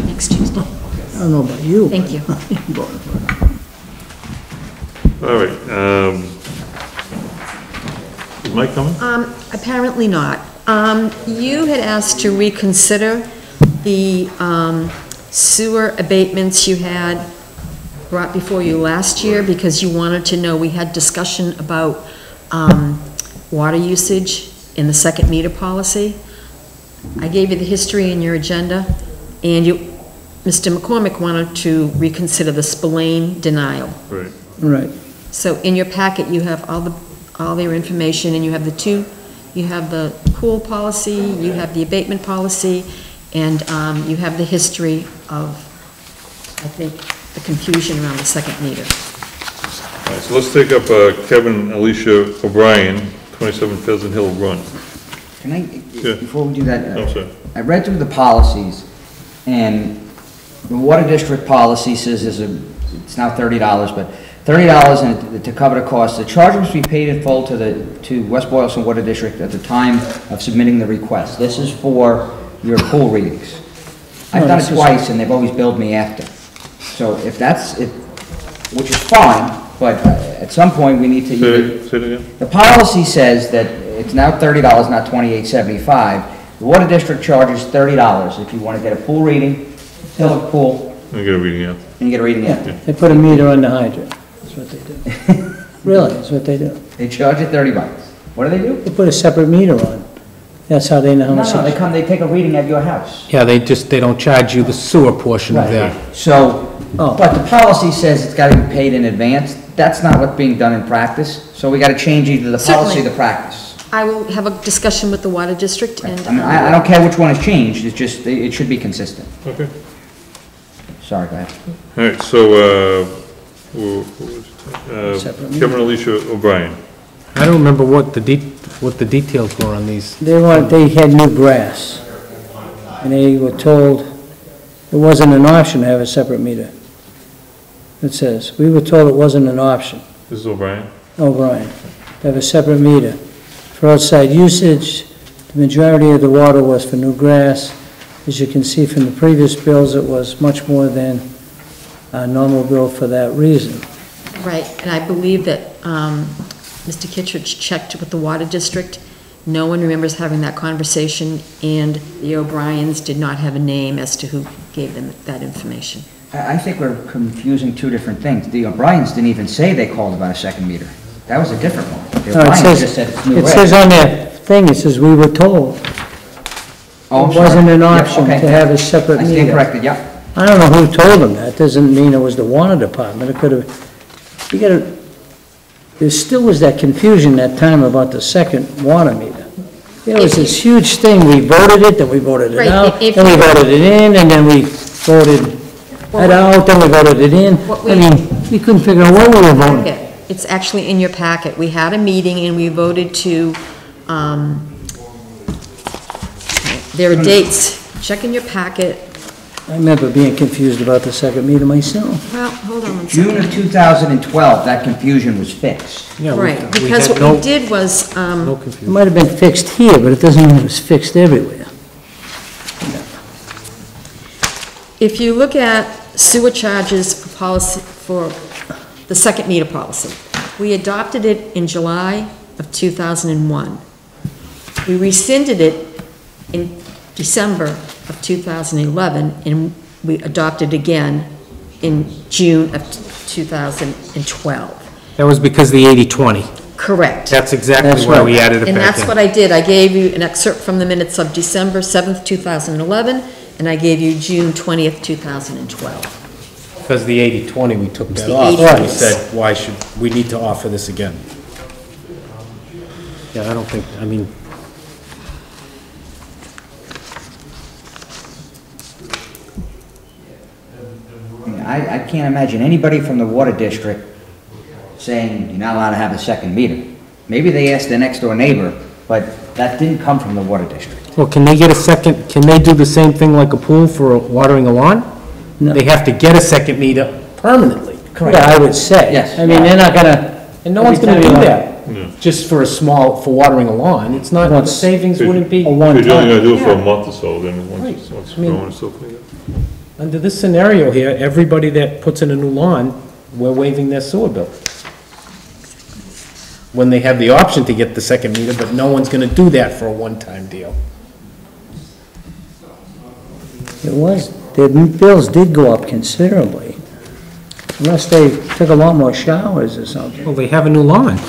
Next Tuesday. I don't know about you. Thank you. All right, is Mike coming? Apparently not. You had asked to reconsider the sewer abatements you had brought before you last year because you wanted to know, we had discussion about water usage in the second meter policy. I gave you the history in your agenda, and Mr. McCormick wanted to reconsider the Spillane denial. Right. Right. So in your packet, you have all their information, and you have the pool policy, you have the abatement policy, and you have the history of, I think, the confusion around the second meter. All right, so let's take up Kevin and Alicia O'Brien, 27 Pheasant Hill Run. Can I, Yeah. before we do that, I'm sorry. I read through the policies, and the water district policy says it's now $30, but $30 and to cover the cost. The charge must be paid in full to West Boylston Water District at the time of submitting the request. This is for your pool readings. I've done it twice, and they've always billed me after. So if that's, which is fine, but at some point, we need to. Say it again? The policy says that it's now $30, not $28.75. The water district charges $30 if you want to get a pool reading, fill a pool, Let me get a reading, yeah. and you get a reading after. They put a meter on the hydrant. That's what they do. Really, that's what they do. They charge you $30. What do they do? They put a separate meter on. That's how they know how No, much. no, they come, they take a reading at your house. Yeah, they don't charge you the sewer portion of that. So, Oh. but the policy says it's gotta be paid in advance. That's not what's being done in practice. So we gotta change either the policy or Certainly. the practice. I will have a discussion with the water district, and I mean, I don't care which one is changed, it's just, it should be consistent. Okay. Sorry, go ahead. All right, so, Kevin Alicia O'Brien. I don't remember what the details were on these. They had new grass, and they were told it wasn't an option to have a separate meter. It says, we were told it wasn't an option, This is O'Brien? O'Brien, to have a separate meter. For outside usage, the majority of the water was for new grass. As you can see from the previous bills, it was much more than a normal bill for that reason. Right, and I believe that Mr. Kittredge checked with the water district. No one remembers having that conversation, and the O'Briens did not have a name as to who gave them that information. I think we're confusing two different things. The O'Briens didn't even say they called about a second meter. That was a different one. The No, O'Briens just said it's new it says reg. on their thing, it says, we were told. Oh, I'm It wasn't sorry. an Yep, option okay. to have a separate I meter. stand corrected, yep. I don't know who told them that. Doesn't mean it was the water department. It could have, there still was that confusion that time about the second water meter. There was this huge thing, we voted it, then we voted it Right, out, if- then we voted it in, and then we voted it out, then we voted it in. What I mean, we couldn't figure out what we were voting. Packet. It's actually in your packet. We had a meeting and we voted to, there are dates. Check in your packet. I remember being confused about the second meter myself. Well, hold on one June second. of 2012, that confusion was fixed. Yeah, Right, we because had what we no did was, no It confusion. might have been fixed here, but it doesn't mean it was fixed everywhere. if you look at sewer charges for policy, for the second meter policy, we adopted it in July of 2001. We rescinded it in December of 2011, and we adopted again in June of 2012. That was because of the 80/20. Correct. That's exactly That's why right. we added it And back that's in. what I did. I gave you an excerpt from the minutes of December 7th, 2011, and I gave you June 20th, 2012. Because of the 80/20, we took that the off. 80/20. We said, why should, we need to offer this again. Yeah, I don't think, I mean, I can't imagine anybody from the water district saying you're not allowed to have a second meter. Maybe they asked their next door neighbor, but that didn't come from the water district. well, can they get a second, can they do the same thing like a pool for watering a lawn? No. They have to get a second meter permanently. Yeah, I would say. Yes. I mean, they're not gonna. And no one's gonna every do time you that, just for a small, for watering a lawn. It's not, the Once- savings wouldn't be, A one If you're only time. gonna do it for a Yeah. month or so, then once Right. it's I mean- growing and stuff like that. under this scenario here, everybody that puts in a new lawn, we're waiving their sewer bill. When they have the option to get the second meter, but no one's gonna do that for a one-time deal. It was, their bills did go up considerably. Unless they took a lot more showers or something. Well, they have a new lawn.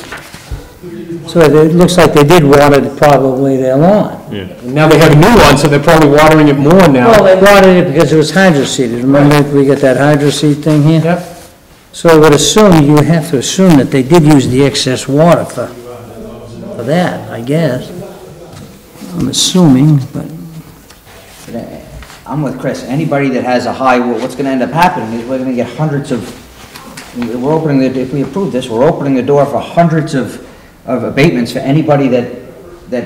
So it looks like they did water probably their lawn. Yeah. And now they have a new one, so they're probably watering it more Well, now. they watered it because it was hydro seeded. Remember, we get that hydro seed thing here? Yep. So I would assume, you have to assume that they did use the excess water for that, I guess. I'm assuming, but I'm with Chris. Anybody that has a high, what's gonna end up happening is we're gonna get hundreds of, we're opening the, if we approve this, we're opening the door for hundreds of abatements for anybody that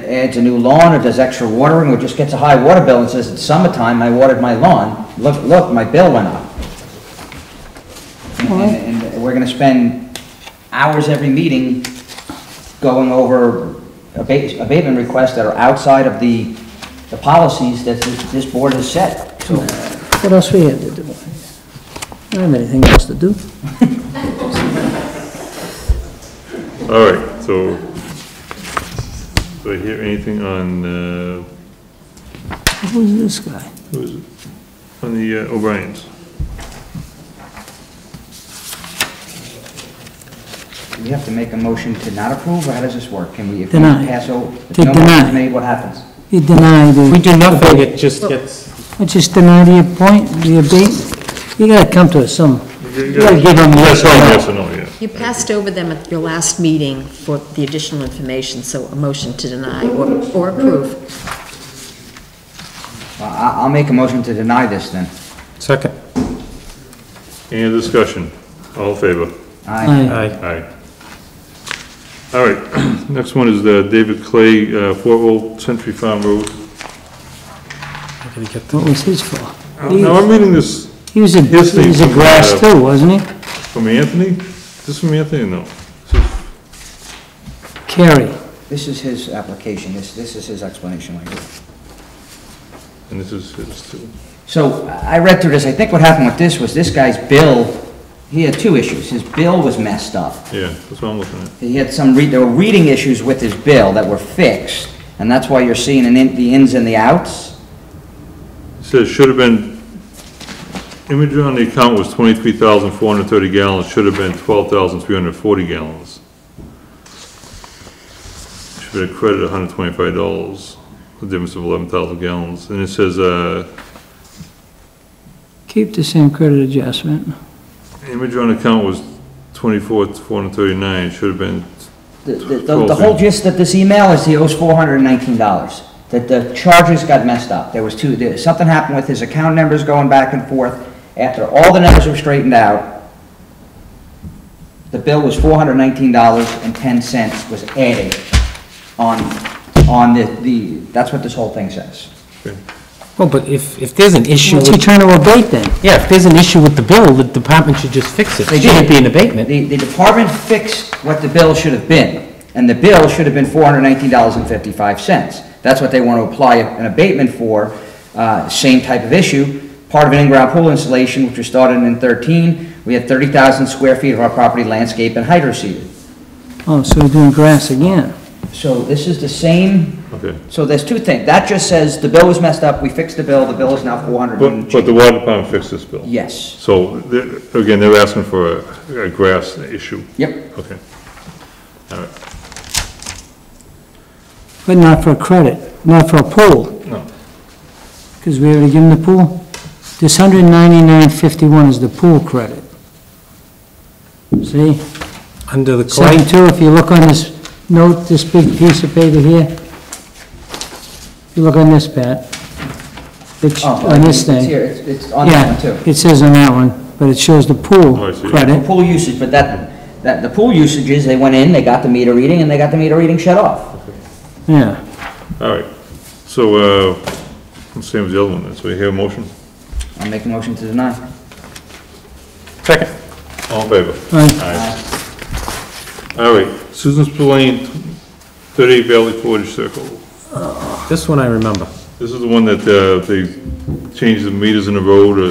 adds a new lawn or does extra watering or just gets a high water bill and says, it's summertime, I watered my lawn, look, my bill went up. And we're gonna spend hours every meeting going over abatement requests that are outside of the policies that this board has set. So, what else we had to do? I don't have anything else to do. All right, so, do I hear anything on, Who's this guy? who is it? On the O'Briens? do we have to make a motion to not approve, or how does this work? Can we, if we Deny. pass over, if To no deny. motion is made, what happens? You deny the. We do nothing, it just gets, Just deny the abate. You gotta come to some, you gotta give them yes or no. Yes or no, yeah. You passed over them at your last meeting for the additional information, so a motion to deny or approve. I'll make a motion to deny this then. second. Any discussion? All in favor? Aye. Aye. All right, next one is David Clay, 4 Century Farm Road. What was his for? Now, I'm reading this He was a from, grass too, wasn't he? from Anthony? Is this from Anthony or no? Carey. This is his application, this is his explanation right here. And this is his too. So I read through this, I think what happened with this was this guy's bill, he had two issues. His bill was messed up. Yeah, that's what I'm looking at. He had there were reading issues with his bill that were fixed, and that's why you're seeing the ins and the outs. It says should have been, image on the account was 23,430 gallons, should have been 12,340 gallons. Should have been a credit of $125, the difference of 11,000 gallons. And it says, Keep the same credit adjustment. image on account was 24,439, should have been The whole gist of this email is he owes $419. That the charges got messed up. Something happened with his account numbers going back and forth. After all the numbers were straightened out, the bill was $419.10 was added on that's what this whole thing says. Well, but if there's an issue What's he with, trying to abate then? yeah, if there's an issue with the bill, the department should just fix it. They It shouldn't did. be an abatement. The department fixed what the bill should have been, and the bill should have been $419.55. That's what they want to apply an abatement for, same type of issue. Part of an in-ground pool installation, which was started in 13, we had 30,000 square feet of our property landscape and hydroseeded. Oh, so we're doing grass again. So this is the same, okay. so there's two things. That just says the bill was messed up, we fixed the bill is now 400 But and the water department fixed this bill? Yes. So, again, they're asking for a grass issue? Yep. Okay. All right. But not for a credit, not for a pool, No. because we already given the pool. This $199.51 is the pool credit. See? Under the clay, 7.2, if you look on this note, this big piece of paper here, if you look on this, Pat, on this It's thing. here, it's on that one too. Yeah, it says on that one, but it shows the pool Oh, I see. credit. Pool usage, but the pool usages, they went in, they got the meter reading, and they got the meter reading shut off. Yeah. All right. So, same as the other one, then. So you hear a motion? I'll make a motion to deny. Second. All in favor? Aye. All right, Susan Spillane, 38 Valley Portage Circle. this one I remember. This is the one that, they changed the meters in the road, or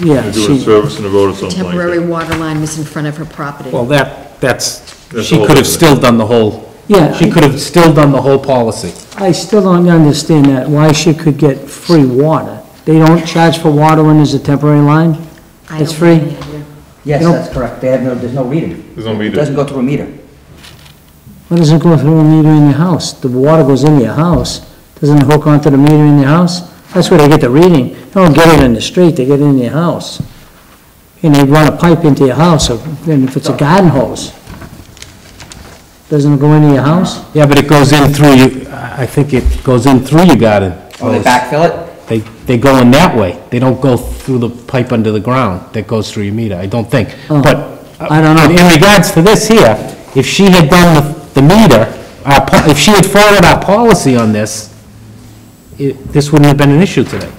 Yeah, they're doing a service in the road or something like Temporary that. water line was in front of her property. Well, That's she all could have it is. still done the whole, Yeah. she could have still done the whole policy. I still don't understand that, why she could get free water. They don't charge for water when there's a temporary line? I It's don't free? have any idea. Yes, Nope. that's correct, there's no reading. There's no It meter. doesn't go through a meter. What does it go through a meter in your house? The water goes into your house. Doesn't it hook onto the meter in your house? That's where they get the reading. They don't get it in the street, they get it in your house. And they run a pipe into your house, and if it's a garden hose, doesn't it go into your house? Yeah, but it goes in through you, I think it goes in through your garden. Oh, they backfill it? They go in that way. They don't go through the pipe under the ground that goes through your meter, I don't think. Oh, But I don't know. in regards to this here, if she had done the meter, if she had followed our policy on this, this wouldn't have been an issue today.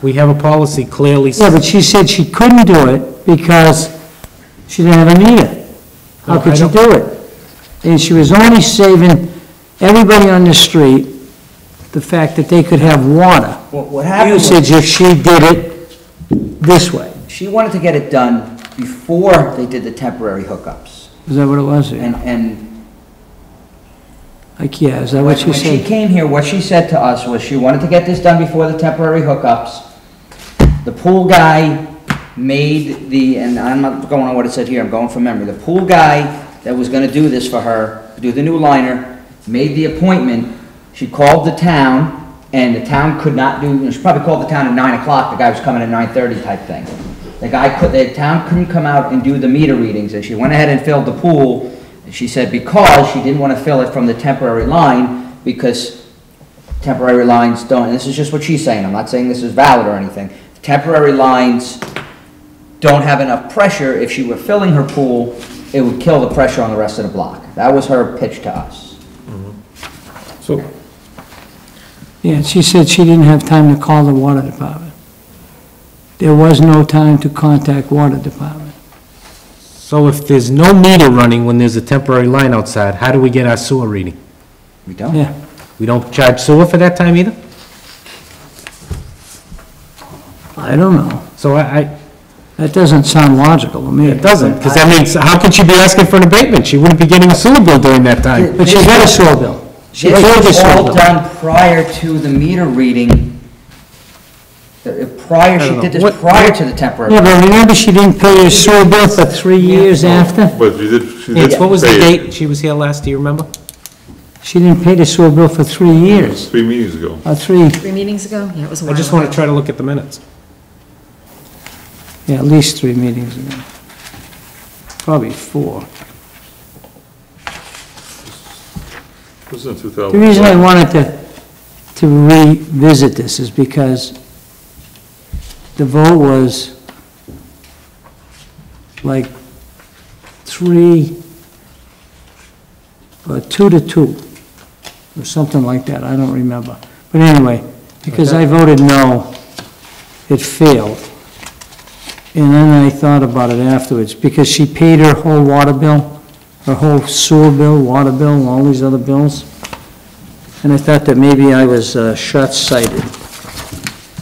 We have a policy clearly. Yeah, but she said she couldn't do it because she didn't have a meter. How Well, could I she do it? And she was only saving everybody on the street the fact that they could have water What happened usage was, if she did it this way. she wanted to get it done before they did the temporary hookups. Is that what it was? And Like, yeah, is that what she when she said? came here, what she said to us was she wanted to get this done before the temporary hookups. The pool guy made and I'm not going on what it said here, I'm going from memory. The pool guy that was gonna do this for her, do the new liner, made the appointment. She called the town, and the town could not she probably called the town at 9 o'clock, the guy was coming at 9:30 type thing. The town couldn't come out and do the meter readings, and she went ahead and filled the pool. She said because she didn't want to fill it from the temporary line, because temporary lines don't, and this is just what she's saying, I'm not saying this is valid or anything. Temporary lines don't have enough pressure. If she were filling her pool, it would kill the pressure on the rest of the block. That was her pitch to us. So, Yeah, she said she didn't have time to call the water department. There was no time to contact water department. so if there's no meter running when there's a temporary line outside, how do we get our sewer reading? We don't. Yeah, We don't charge sewer for that time either? I don't know. So That doesn't sound logical to me. it doesn't, because that means, how can she be asking for an abatement? She wouldn't be getting a sewer bill during that time. But she got a sewer bill. She This paid the was sewer all bill. done prior to the meter reading. She did this What- prior to the temporary. Yeah, but remember she didn't pay her sewer bill for 3 years after? But she did. What was the pay it date she was here last, do you remember? She didn't pay the sewer bill for 3 years, 3 meetings ago. or 3, 3 meetings ago? Yeah, it was a I while just want to ago. try to look at the minutes. yeah, at least 3 meetings ago. Probably 4. This is in The 2000. reason I wanted to revisit this is because the vote was like 2 to 2, or something like that, I don't remember. But anyway, because I voted no, it failed. And then I thought about it afterwards, because she paid her whole water bill, her whole sewer bill, water bill, and all these other bills. And I thought that maybe I was short-sighted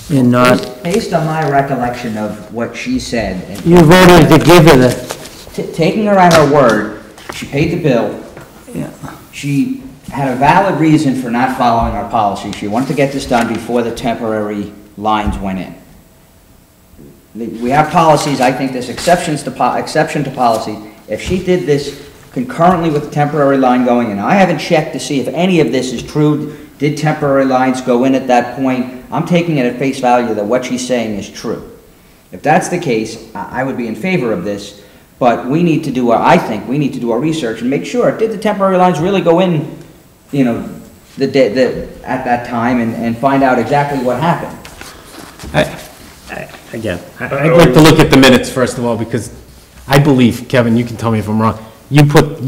in not, Based on my recollection of what she said, and you voted to give her the, taking her at her word, she paid the bill. yeah. She had a valid reason for not following our policy. She wanted to get this done before the temporary lines went in. We have policies, I think there's exception to policy. If she did this concurrently with the temporary line going in, I haven't checked to see if any of this is true. Did temporary lines go in at that point? I'm taking it at face value that what she's saying is true. If that's the case, I would be in favor of this, but we need to do I think we need to do our research and make sure, did the temporary lines really go in, you know, at that time and find out exactly what happened? Again, I'd like to look at the minutes first of all, because I believe, Kevin, you can tell me if I'm wrong, you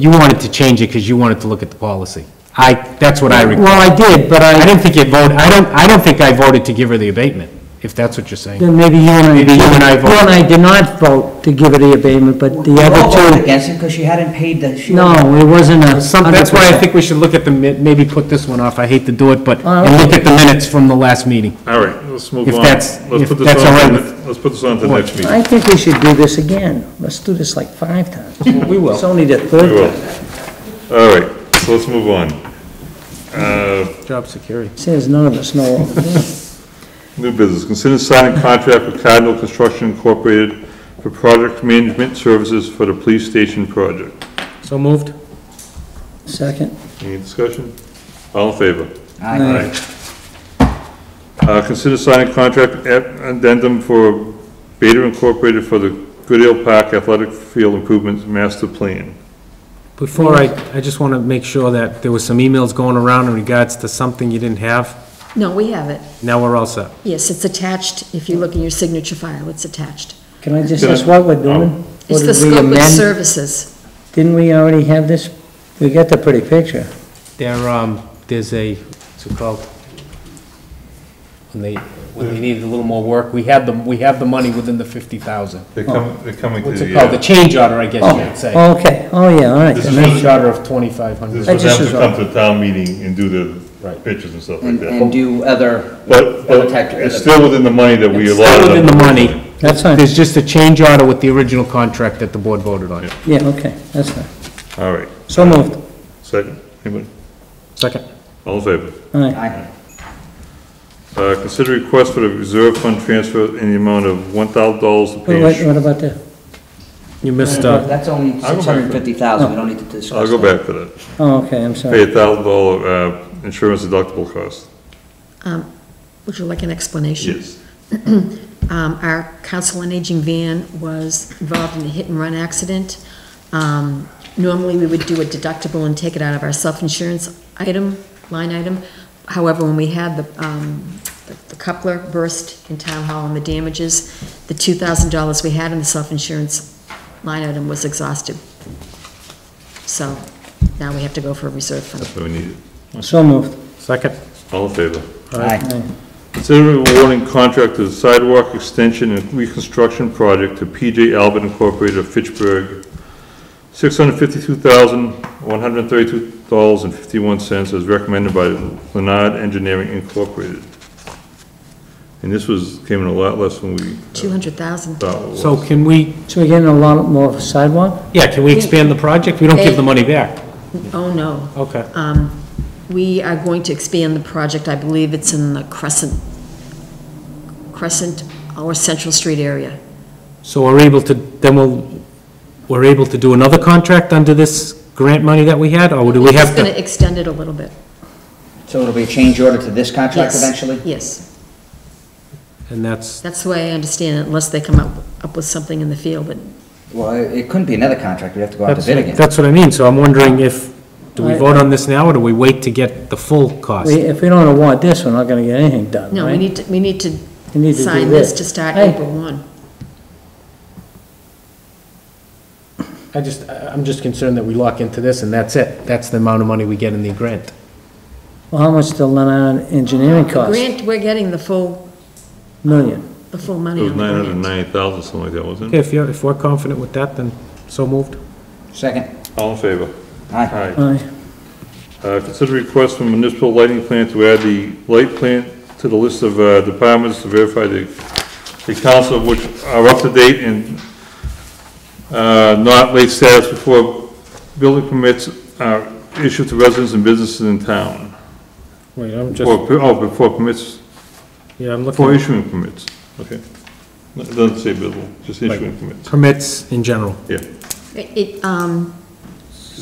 wanted to change it because you wanted to look at the policy. That's what I recall. Well, I did, but I didn't think you voted, I don't think I voted to give her the abatement, if that's what you're saying. then maybe you and I. Maybe you and I voted. You and I did not vote to give her the abatement, but the We all voted other two, against it because she hadn't paid the. no, it wasn't a. That's why I 100%. think we should look at maybe put this one off, I hate to do it, but, Oh, and look okay. at the minutes from the last meeting. All right, let's move If on. that's- Let's if put this that's on all to right the- Let's put this on to the What? next meeting. I think we should do this again. Let's do this like 5 times. We will. It's only the We third will. time. All right, so let's move on. Job security. Says none of us know. New business, consider signing contract with Cardinal Construction Incorporated for project management services for the police station project. So moved? Second. Any discussion? All in favor? Aye. Consider signing contract addendum for Beta Incorporated for the Goodale Park Athletic Field Improvements Master Plan. Before I just want to make sure that there was some emails going around in regards to something you didn't have. No, we have it. Now we're all set. Yes, it's attached. If you look in your signature file, it's attached. Can I just ask what we're doing? It's Or the did we scope of amend? services. Didn't we already have this? We got the pretty picture. There's a, what's it called? When they needed a little more work, we have the money within the 50,000. They're coming to What's it the, called? The change order, I guess you could say. Oh, okay. Oh, yeah, all right. This then. is- Change order of 2,500. this I would just have to was- come to town meeting and do the Right. pictures and stuff like And that. do other. But other type- it's still within the money that we It's allowed. still within the money. That's fine. There's just a change order with the original contract that the board voted on. Yeah, okay, that's fine. All right, So moved. second, anybody? Second. All in favor? All right. Aye. Consider request for the reserve fund transfer in the amount of $1,000 to pay. What about that? You missed, That's only I'll go back to it. 650,000, we don't need to discuss that. I'll go back to that. Oh, okay, I'm Pay sorry. $1,000 insurance deductible cost. Would you like an explanation? Yes. Our council on aging van was involved in a hit-and-run accident. Normally, we would do a deductible and take it out of our self-insurance line item. However, when we had the coupler burst in Town Hall and the damages. The $2,000 we had in the self-insurance line item was exhausted. So now we have to go for a reserve fund. That's what we needed. So moved. Second? All in favor? Aye. Consider awarding contract to the sidewalk extension and reconstruction project to PJ Albert Incorporated of Fitchburg, $652,132.51 as recommended by Leonard Engineering Incorporated. And this came in a lot less than we 200,000. thought it was. So can we, So we're getting a lot more sidewalk? yeah, can we expand the project? We don't give the money back. Oh, no. Okay. We are going to expand the project, I believe it's in the Crescent or Central Street area. So we're able to, we're able to do another contract under this grant money that we had, or do we have It's going to to? extend it a little bit. So it'll be a change order to this contract Yes. eventually? Yes, And that's, that's the way I understand it, unless they come up with something in the field, but Well, it couldn't be another contract, we'd have to go out to bid again. that's what I mean, so I'm wondering do we vote on this now, or do we wait to get the full cost? If we don't award this, we're not gonna get anything done, right? no, we need to We need to do sign this to start Hey. April 1. I'm just concerned that we lock into this and that's it. That's the amount of money we get in the grant. Well, how much the Leonard Engineering cost? Grant, we're getting the full Million. money It was on the grant. 990,000, something like that, wasn't Okay, it? if we're confident with that, then so moved. Second. All in favor? Aye. Aye. Aye. Consider request from municipal lighting plan to add the light plant to the list of departments to verify the council of which are up to date and not late status before building permits are issued to residents and businesses in town. Wait, I'm Before permits, yeah, I'm before looking, issuing permits, okay. It doesn't say building, just issuing permits, permits in general. yeah.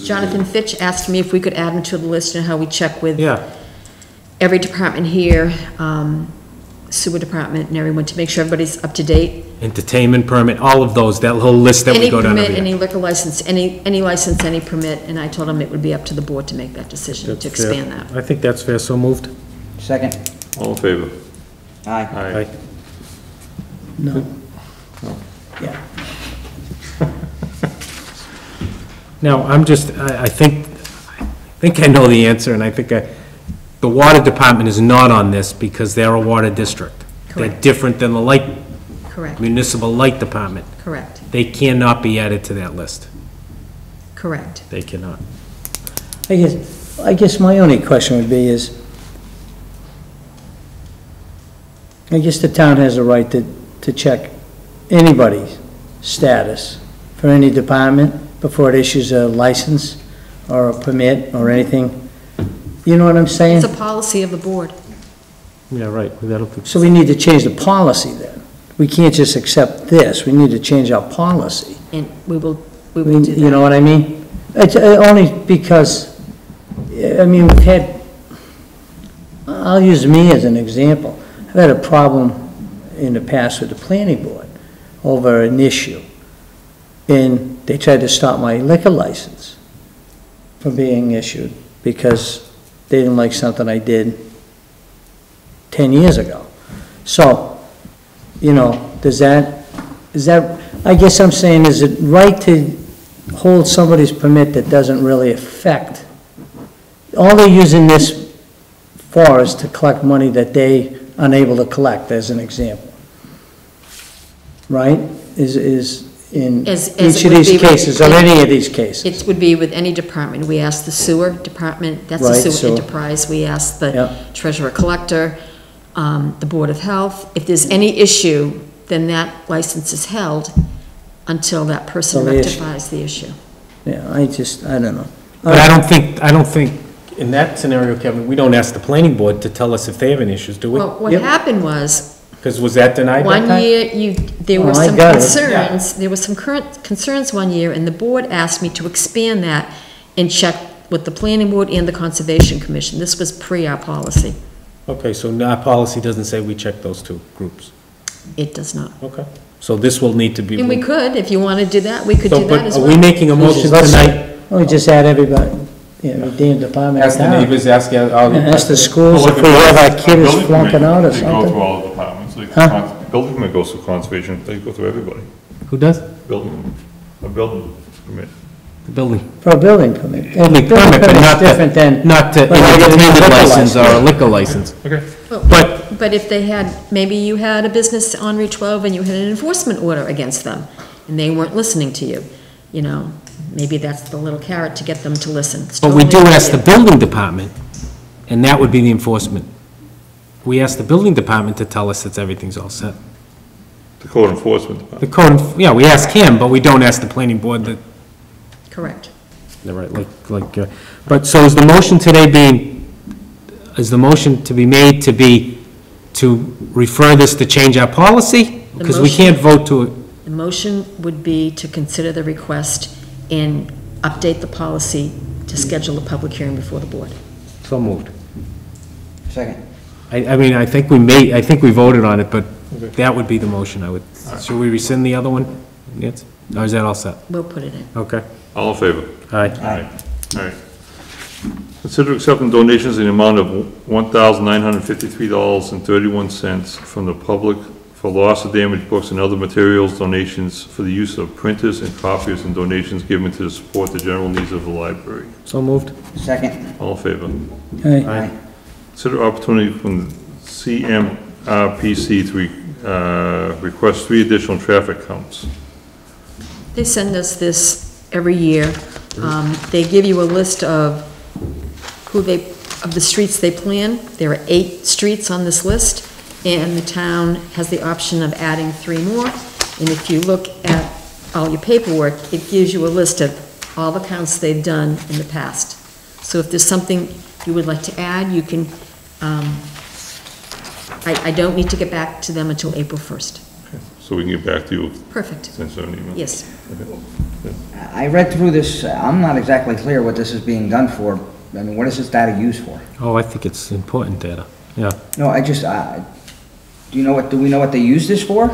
Jonathan Fitch asked me if we could add them to the list and how we check with Yeah, every department here, sewer department and everyone, to make sure everybody's up to date. entertainment permit, all of those, that whole list that we go down Any every permit, year. any liquor license, any license, any permit, and I told him it would be up to the board to make that decision, to That's fair. expand that. I think that's fair, so moved. Second. All in favor? Aye. Aye. No. Yeah. Now, I think I know the answer, and I think the water department is not on this because they're a water district. They're Correct. different than the Correct, municipal light department. correct, They cannot be added to that list. correct. They cannot. I guess my only question would be is, I guess the town has a right to check anybody's status for any department before it issues a license or a permit or anything. You know what I'm saying? It's a policy of the board. Yeah, right. So we need to change the policy then. We can't just accept this, we need to change our policy. And we will do that. You know what I mean? It's only because, I mean, we've had, I'll use me as an example. I've had a problem in the past with the planning board over an issue. And they tried to stop my liquor license from being issued because they didn't like something I did 10 years ago. So, you know, is that, I guess I'm saying, is it right to hold somebody's permit that doesn't really affect? All they're using this for is to collect money that they unable to collect, as an example. Right? Is in As each it of would these be with- cases, or any of these cases. It would be with any department. We ask the sewer department, that's the Right, sewer sewer. enterprise. We ask the Yeah. treasurer collector, the Board of Health. If there's any issue, then that license is held until that person Till the issue. rectifies the issue. Yeah, I don't know. But I don't think, in that scenario, Kevin, we don't ask the planning board to tell us if they have any issues, do we? Well, what Yep. happened was, Because was that denied that one time? year, there were Oh, I some got it. concerns, there were some current concerns one year, and the board asked me to expand that and check with the planning board and the conservation commission. This was pre our policy. Okay, so our policy doesn't say we check those two groups. It does not. Okay. So this will need to be. And we could, if you want to do that, we could So, do that but as are well. we making a motion tonight? Let me just add everybody, Yeah, the damn department. Ask the neighbors, ask all the... Ask the schools if we have our kids flunking out or They go something. through all the departments, like, Huh? building permit goes through conservation, they go through everybody. Who does? Building, a building permit. The building. For a building permit. Building permit, but permit's not different than. Not to but like a entertainment liquor license or a liquor license. Okay. But if they had, maybe you had a business on Route 12 and you had an enforcement order against them, and they weren't listening to you, you know, maybe that's the little carrot to get them to listen. It's But we do totally up ask to the you. building department, and that would be the enforcement. We ask the building department to tell us that everything's all set. The code enforcement department. The code, yeah, we ask him, but we don't ask the planning board that, Correct. they're right, but so is the motion today is the motion to be made to refer this to change our policy? The Because we motion- can't vote to it. The motion would be to consider the request and update the policy to schedule a public hearing before the board. So moved. Second. I mean, I think we voted on it, but that would be the motion, I would. Should we rescind the other one? Yes? Or is that all set? We'll put it in. Okay. All in favor? Aye. Aye. All right. Consider accepting donations in the amount of $1,953.31 from the public for loss or damaged books and other materials, donations for the use of printers and copiers, and donations given to support the general needs of the library. So moved. Second. All in favor? Aye. Consider opportunity from the CMRPC to request 3 additional traffic counts. They send us this every year. They give you a list of of the streets they plan. There are 8 streets on this list, and the town has the option of adding 3 more. And if you look at all your paperwork, it gives you a list of all the counts they've done in the past. So if there's something you would like to add, you can, I don't need to get back to them until April 1st. So we can get back to you. Perfect. Send an email. Yes. I read through this, I'm not exactly clear what this is being done for. I mean, what is this data used for? Oh, I think it's important data, yeah. No, I just, do we know what they use this for?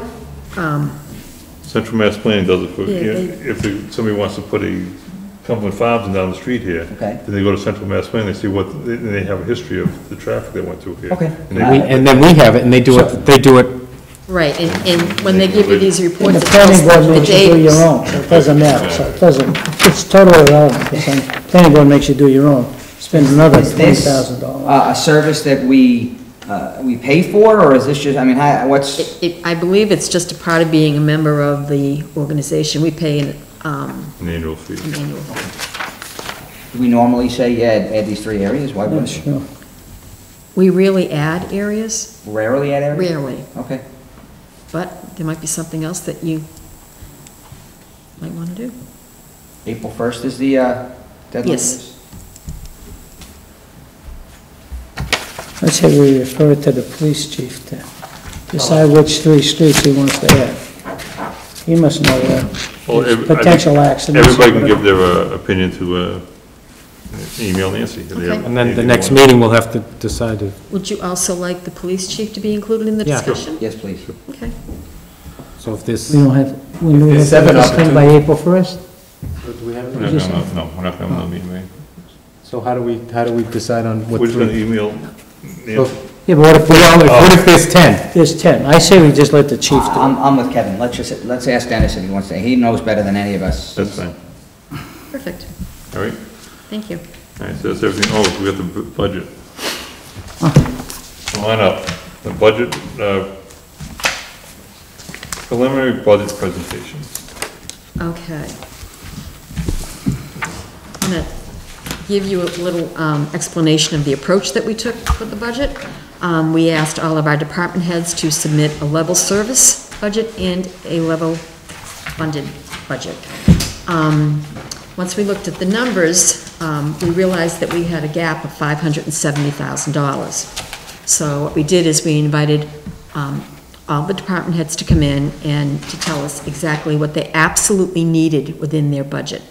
Central Mass Planning does it for, Yeah, if somebody wants to put a Cumberland Farms down the street here. Okay. Then they go to Central Mass Planning, they see they have a history of the traffic that went through here. Okay. And they- And then we have it, and they do it, Right, and when they give you these And reports, the it tells planning board the makes you do your dates. own, so it doesn't matter, so it doesn't, it's totally irrelevant, because the planning board makes you do your own. Spend another Is this $20,000. a service that we pay for, or is this just, I mean, what's, I believe it's just a part of being a member of the organization. We pay an An annual fee. annual. do we normally say, yeah, add these 3 areas? Why Yeah, wouldn't sure. We really add areas, we? Rarely add areas? rarely, Okay. but there might be something else that you might want to do. April 1st is the deadline? Yes. Let's say we refer it to the police chief to decide which 3 streets he wants to add. He must know Well, I think potential accidents. Everybody can give their opinion to email Nancy. Okay. and then the next meeting, we'll have to decide if, Would you also like the police chief to be included in the Yeah. discussion? Yes, please. Okay. so if this... We don't have, when we have this thing by April 1st? No, we're not gonna have a meeting, right? So how do we decide on what... We're just gonna email Nancy. Yeah, but what if What if there's 10? there's 10? I say we just let the chief do it. I'm with Kevin. Let's ask Dennis if he wants to. He knows better than any of us. That's fine. Perfect. All right? Thank you. All right, so that's everything. Oh, we got the budget. Come on up. The budget, preliminary budget presentation. Okay. I'm going to give you a little explanation of the approach that we took with the budget. We asked all of our department heads to submit a level service budget and a level funded budget. Once we looked at the numbers, we realized that we had a gap of $570,000. So what we did is we invited all the department heads to come in and to tell us exactly what they absolutely needed within their budget,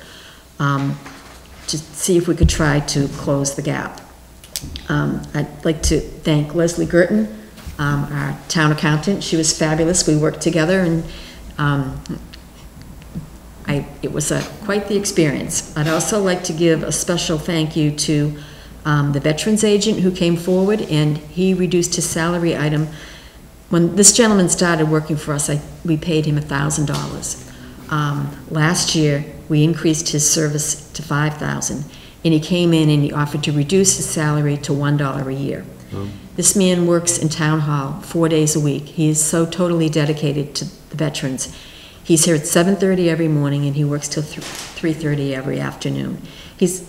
to see if we could try to close the gap. I'd like to thank Leslie Girton, our town accountant. She was fabulous. We worked together, and it was quite the experience. I'd also like to give a special thank you to the veterans agent who came forward, and he reduced his salary item. When this gentleman started working for us, we paid him $1,000. Last year, we increased his service to $5,000, and he came in and he offered to reduce his salary to $1 a year. This man works in town hall 4 days a week. He is so totally dedicated to the veterans. He's here at 7:30 every morning, and he works till 3:30 every afternoon. He's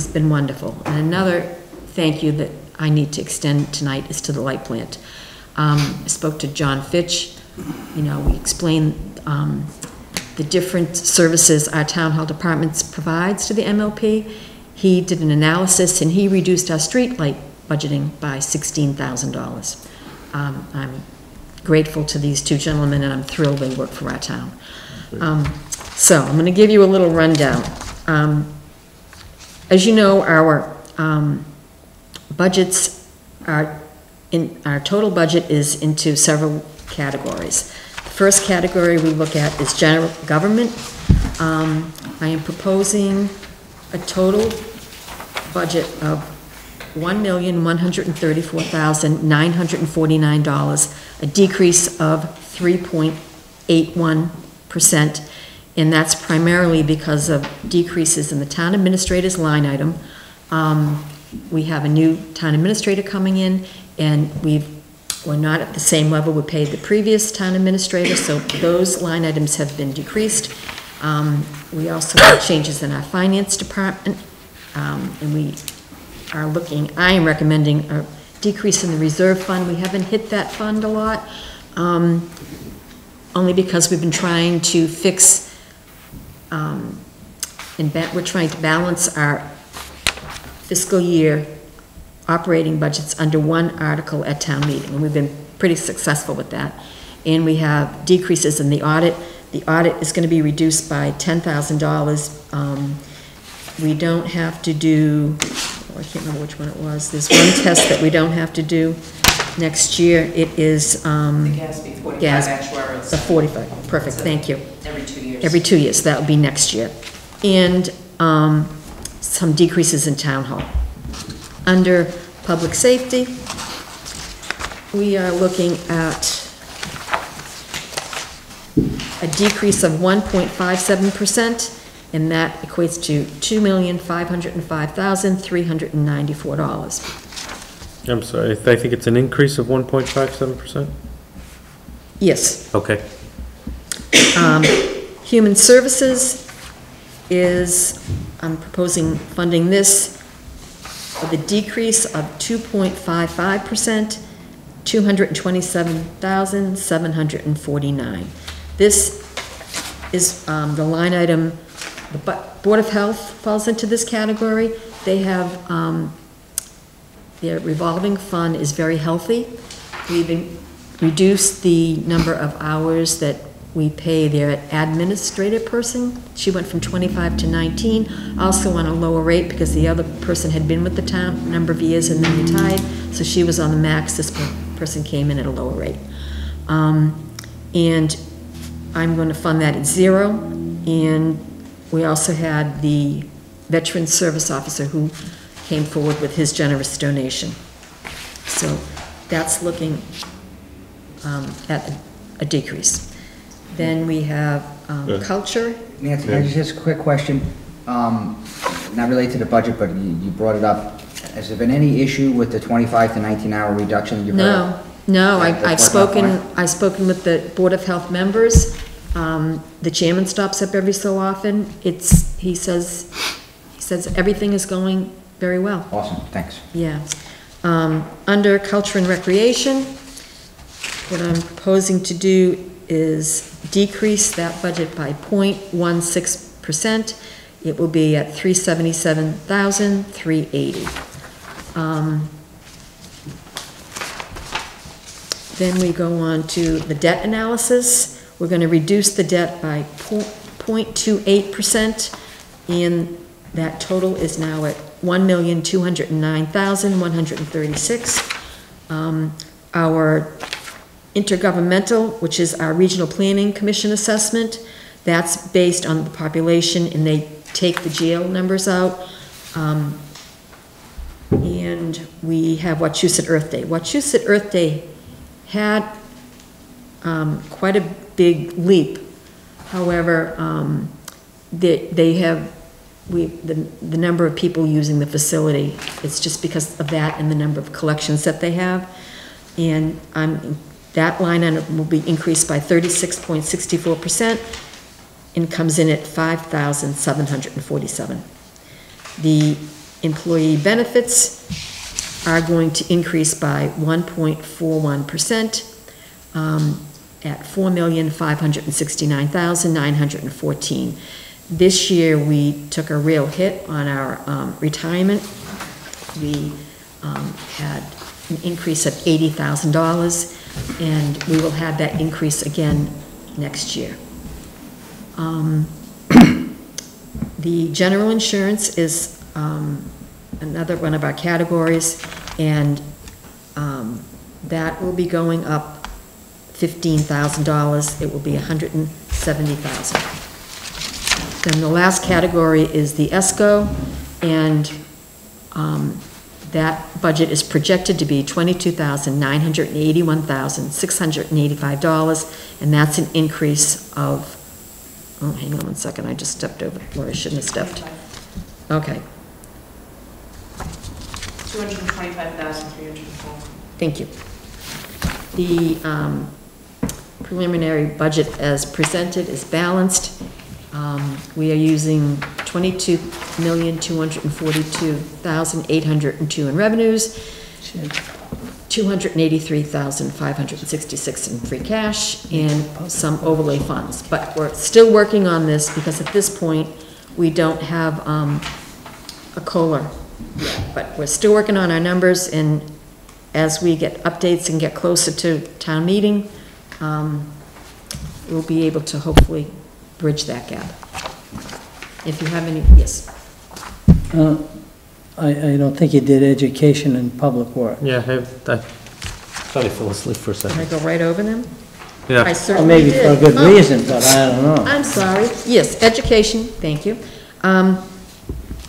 been wonderful. And another thank you that I need to extend tonight is to the light plant. I spoke to John Fitch. We explained the different services our town hall departments provides to the MLP. He did an analysis, and he reduced our street light budgeting by $16,000. I'm grateful to these two gentlemen, and I'm thrilled they work for our town. So I'm going to give you a little rundown. As you know, our budgets our total budget is into several categories. The first category we look at is general government. I am proposing a total budget of $1,134,949, a decrease of 3.81%, and that's primarily because of decreases in the town administrator's line item. We have a new town administrator coming in, and we're not at the same level we paid the previous town administrator, so those line items have been decreased. We also have changes in our finance department, and I am recommending a decrease in the reserve fund. We haven't hit that fund a lot, only because we've been trying to fix, we're trying to balance our fiscal year operating budgets under one article at town meeting, and we've been pretty successful with that. And we have decreases in the audit. The audit is going to be reduced by $10,000. We don't have to do, I can't remember which one it was. There's one test that we don't have to do next year. It is The GASB 45 actuarials. The 45, perfect, thank you. Every 2 years. Every 2 years, that will be next year. And some decreases in town hall. Under public safety, we are looking at a decrease of 1.57%, and that equates to $2,505,394. I'm sorry, I think it's an increase of 1.57%? Yes. Okay. Human services I'm proposing funding this with a decrease of 2.55%, $227,749. This is the line item, the Board of Health falls into this category. They have, their revolving fund is very healthy. We've reduced the number of hours that we pay their administrative person. She went from 25 to 19, also on a lower rate because the other person had been with the town a number of years and then retired, so she was on the max. This person came in at a lower rate. And I'm going to fund that at zero. And we also had the Veteran Service Officer who came forward with his generous donation. So that's looking at a decrease. Then we have culture. Nancy, can I just a quick question? Not related to the budget, but you brought it up. Has there been any issue with the 25 to 19-hour reduction that you've heard? No, I've spoken with the Board of Health members. The chairman stops up every so often. He says everything is going very well. Awesome, thanks. Yeah. Under culture and recreation, what I'm proposing to do is decrease that budget by 0.16%. It will be at $377,380. Then we go on to the debt analysis. We're going to reduce the debt by 0.28%, and that total is now at $1,209,136. Our intergovernmental, which is our Regional Planning Commission assessment, That's based on the population, and they take the jail numbers out. And we have Wachusett Earth Day. Wachusett Earth Day had quite a big leap. However, they have, the number of people using the facility, it's just because of that and the number of collections that they have. And that line item will be increased by 36.64% and comes in at $5,747. The employee benefits are going to increase by 1.41%, at $4,569,914. This year, we took a real hit on our retirement. We had an increase of $80,000, and we will have that increase again next year. The general insurance is another one of our categories, and that will be going up $15,000. It will be $170,000. Then the last category is the ESCO, and that budget is projected to be $22,981,685, and that's an increase of, oh, hang on one second, I just stepped over where I shouldn't have stepped. Okay. 225,304. Thank you. The preliminary budget as presented is balanced. We are using $22,242,802 in revenues, $283,566 in free cash, and some overlay funds. But we're still working on this because at this point, we don't have a COLA yet. But we're still working on our numbers, and as we get updates and get closer to town meeting, we'll be able to hopefully bridge that gap. If you have any, yes. I don't think you did education and public work. Yeah, I thought I fell asleep for a Can I second. go right over them? I Yeah, Or certainly maybe did. for a good Oh, reason, but I don't know. I'm sorry. Yes, education, thank you.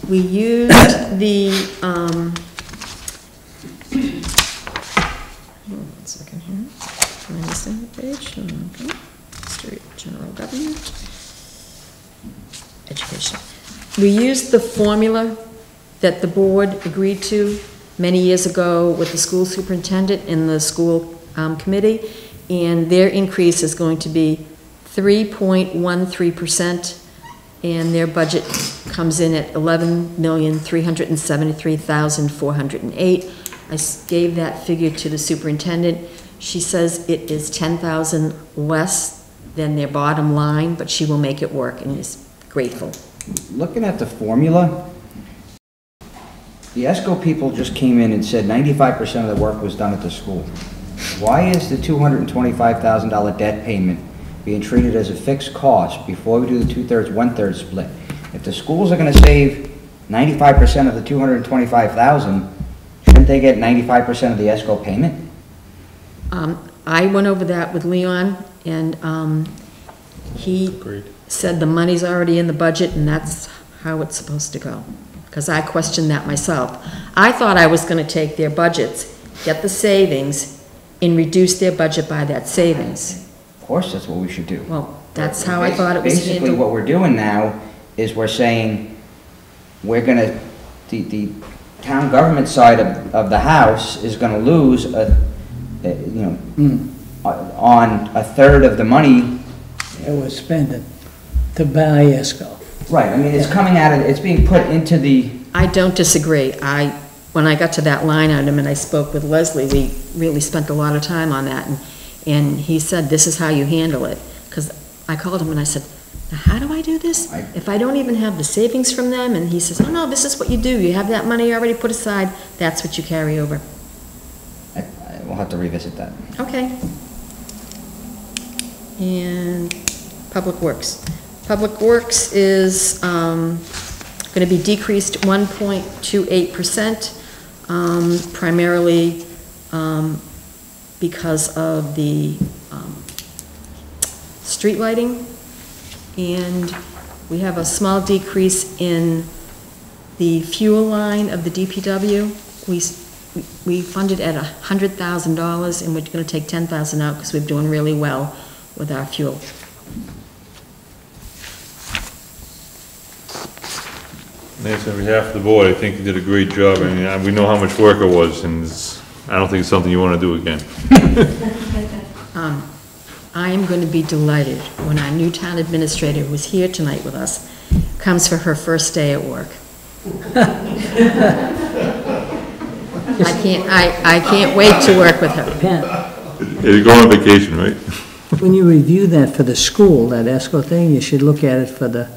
We used the, hold on one second here. Am I missing the page? Okay. History, general government. Education. We used the formula that the board agreed to many years ago with the school superintendent and the school committee, and their increase is going to be 3.13%, and their budget comes in at $11,373,408. I gave that figure to the superintendent. She says it is $10,000 less than their bottom line, but she will make it work and is grateful. Looking at the formula, the ESCO people just came in and said 95% of the work was done at the school. Why is the $225,000 debt payment being treated as a fixed cost before we do the 2/3, 1/3 split? If the schools are gonna save 95% of the $225,000, shouldn't they get 95% of the ESCO payment? I went over that with Leon, and he said the money's already in the budget, and that's how it's supposed to go. Because I questioned that myself. I thought I was gonna take their budgets, get the savings, and reduce their budget by that savings. Of course, that's what we should do. Well, that's how I thought it was Basically, handled. what we're doing now is we're saying, we're gonna, the town government side of the house is gonna lose on a third of the money. It was spending to buy ESCO. Right, I mean, it's coming out of, it's being put into the, I don't disagree. When I got to that line item and I spoke with Leslie, we really spent a lot of time on that, and he said, this is how you handle it. Because I called him and I said, now how do I do this? If I don't even have the savings from them? And he says, oh no, this is what you do. You have that money already put aside, that's what you carry over. we'll have to revisit that. Okay. And Public Works. Public Works is going to be decreased 1.28%, primarily because of the street lighting. And we have a small decrease in the fuel line of the DPW. We funded at $100,000, and we're gonna take $10,000 out because we're doing really well with our fuel. Nancy, on behalf of the board, I think you did a great job. I mean, we know how much work it was, and I don't think it's something you want to do again. I am going to be delighted when our new town administrator, who is here tonight with us, comes for her first day at work. I can't wait to work with her. Pat, You're going on vacation, right? when you review that for the school, that ESCO thing, you should look at it for the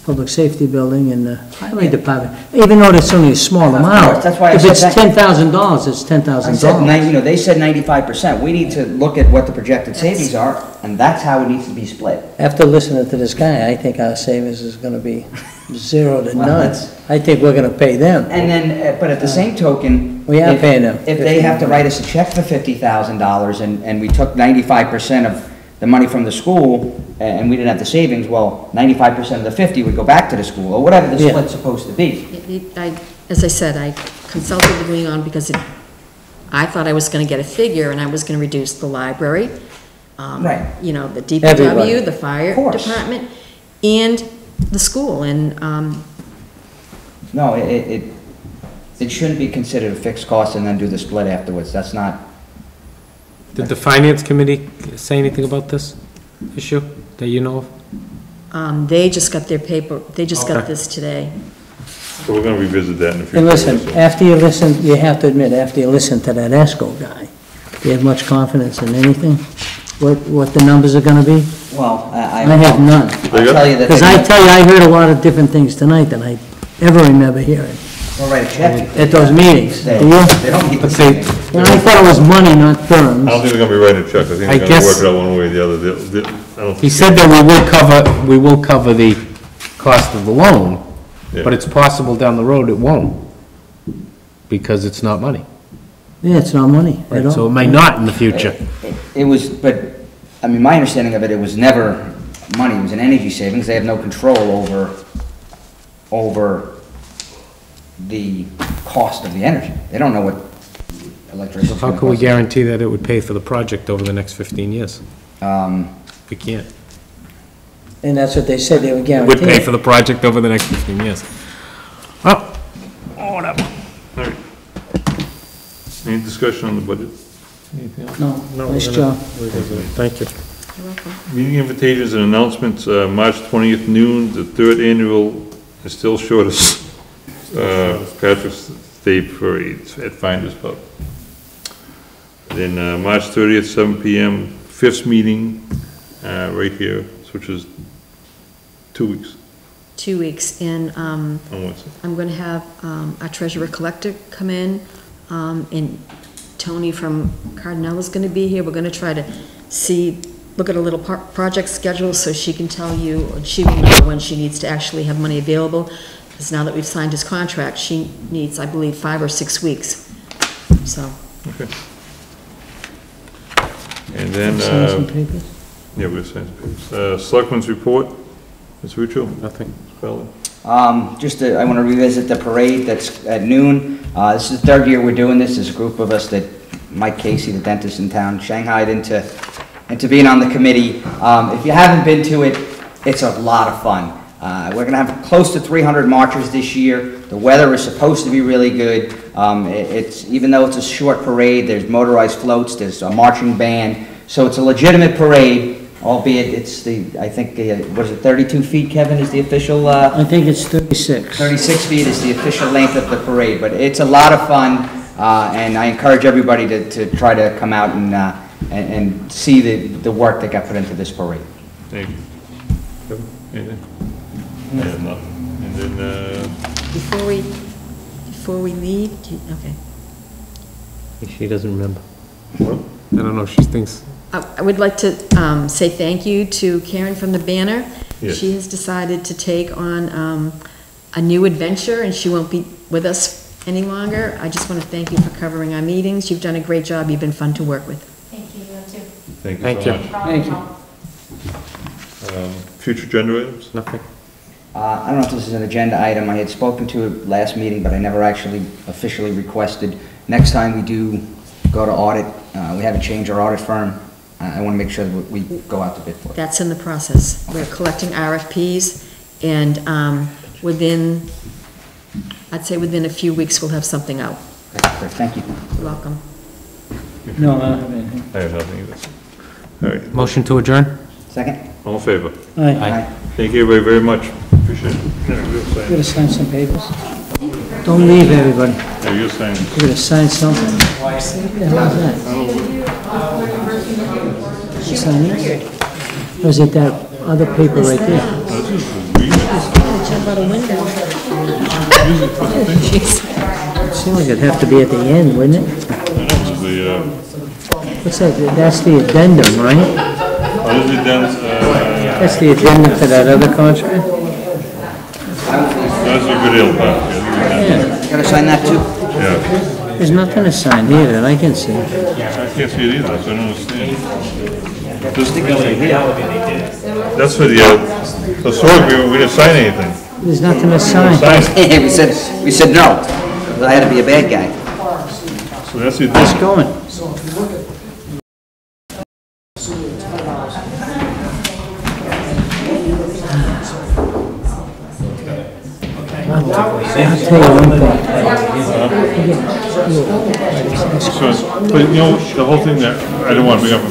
public safety building and the highway department, even though it's only a small Of amount. course, that's why I If said it's that. $10,000, it's I said, $10,000. they said 95%. We need to look at what the projected savings are, and that's how it needs to be split. After listening to this guy, I think our savings is gonna be 0 to Well, none. that's- I think we're gonna pay them. And then, but at the same token. We are if- paying them. If they have to write us a check for $50,000 and we took 95% of the money from the school and we didn't have the savings, well, 95% of the 50 would go back to the school, or whatever the Yeah. split's supposed to be. As I said, I consulted with Leon because I thought I was gonna get a figure and I was gonna reduce the library. Right. You know, the Everybody. DPW, the fire Of course. department, and the school, and, No, it shouldn't be considered a fixed cost and then do the split afterwards. That's not, Did the finance committee say anything about this issue that you know of? they just got their paper, they just got Okay. this today. So we're gonna revisit that in the future. And listen, after you listen, you have to admit, after you listen to that ESCO guy, do you have much confidence in anything? What the numbers are gonna be? well, I have none. I'll tell you that. Because I tell you, I heard a lot of different things tonight than I ever remember hearing We'll write a check. at those meetings. They Do you? they don't need the Let's see. savings. Well, I thought it was money, not terms. I don't think they're gonna be writing a check. I think I they're gonna guess- work it out one way or the other. I don't He think. said that we will cover the cost of the loan, Yeah. but it's possible down the road it won't, because it's not money. Yeah, it's not money at all. So it may not in the future. It was, but, I mean, my understanding of it, it was never money, it was an energy savings. They have no control over the cost of the energy. They don't know what electricity. How can we guarantee that it would pay for the project over the next 15 years? We can't. And that's what they said, they would It would pay guarantee. for the project over the next 15 years. Well, whatever. All right. Any discussion on the budget? Anything else? No, nice job. Thank you. You're welcome. Meeting invitations and announcements, March 20th noon, the third annual, is still short of Patrick's Day Parade at Finders Pub. Then March 30th, 7 PM, fifth meeting, right here, which is 2 weeks 2 weeks, and, on Wednesday. I'm gonna have, our treasurer collector come in, and Tony from Cardinal is gonna be here. We're gonna try to look at a little project schedule so she can tell you, or she will know when she needs to actually have money available. Because now that we've signed his contract, she needs, I believe, 5 or 6 weeks, so. Okay. And then, Sign some papers? yeah, we'll sign some papers. Selectmen's report, Ms. Rucho? Nothing. Spelling? I want to revisit the parade that's at noon. This is the third year we're doing this. There's a group of us that Mike Casey, the dentist in town, shanghaied into being on the committee. If you haven't been to it, it's a lot of fun. We're going to have close to 300 marchers this year. The weather is supposed to be really good. Even though it's a short parade, there's motorized floats, there's a marching band, so it's a legitimate parade. Albeit it's I think, what is it, 32 feet, Kevin, is the official? I think it's 36. 36 feet is the official length of the parade, but it's a lot of fun, and I encourage everybody to try to come out and see the work that got put into this parade. Thank you. Kevin, anything? I have nothing. And then, Before we leave, okay. She doesn't remember. what? I don't know, she thinks, I would like to say thank you to Karen from the Banner. Yes. She has decided to take on a new adventure, and she won't be with us any longer. I just want to thank you for covering our meetings. You've done a great job. You've been fun to work with. Thank you, you too. Thank you Thank so you. much. Thank you. future agenda items? Nothing. I don't know if this is an agenda item, I had spoken to it last meeting, but I never actually officially requested. Next time we do go to audit, we haven't changed our audit firm, I want to make sure that we go out to bid for it. That's in the process. We're collecting RFPs, and I'd say within a few weeks, we'll have something out. Great, thank you. You're welcome. No, I don't have anything. I have nothing either. All right, Motion to adjourn? Second? all in favor? Aye. Aye. Thank you everybody very much, appreciate it. Yeah, we'll sign. Gotta sign some papers. Don't leave, everybody. Yeah, you'll sign. You gotta sign something. How's that? Sign it? Or is it that other paper right there? Jump out a window. Seems like it'd have to be at the end, wouldn't it? What's that? That's the addendum, right? That's the addendum to that other contract? That's a good deal, Pat. Yeah. Gotta sign that too? Yeah. There's nothing to sign here that I can see. I can't see it either, so I don't understand. That's for the sword agreement, we didn't sign anything. There's nothing to sign. We said no, because I had to be a bad guy. So that's the. It's going. I'll tell you one thing. But you know, the whole thing that, I don't want to bring up,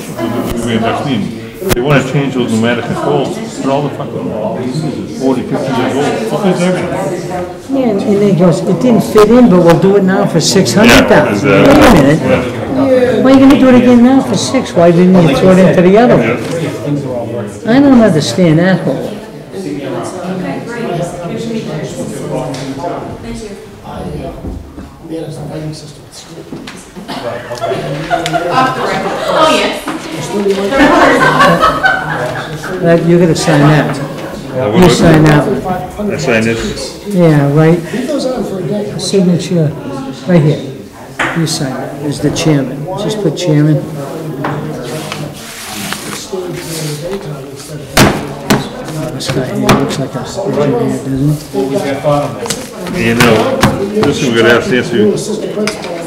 we have next meeting, they want to change those pneumatic controls, but all the fucking 40, 50 years old, what is everything? Yeah, and they goes, it didn't fit in, but we'll do it now for 600,000. Wait a minute. Why are you gonna do it again now for 6? Why didn't you throw it into the other one? I don't understand that whole. Oh, yes. You're gonna sign that. You sign that. I sign this. Yeah, right. Signature, right here. You sign it as the chairman. Just put chairman. This guy here looks like a engineer, doesn't he? You know, this is what we're gonna have to answer.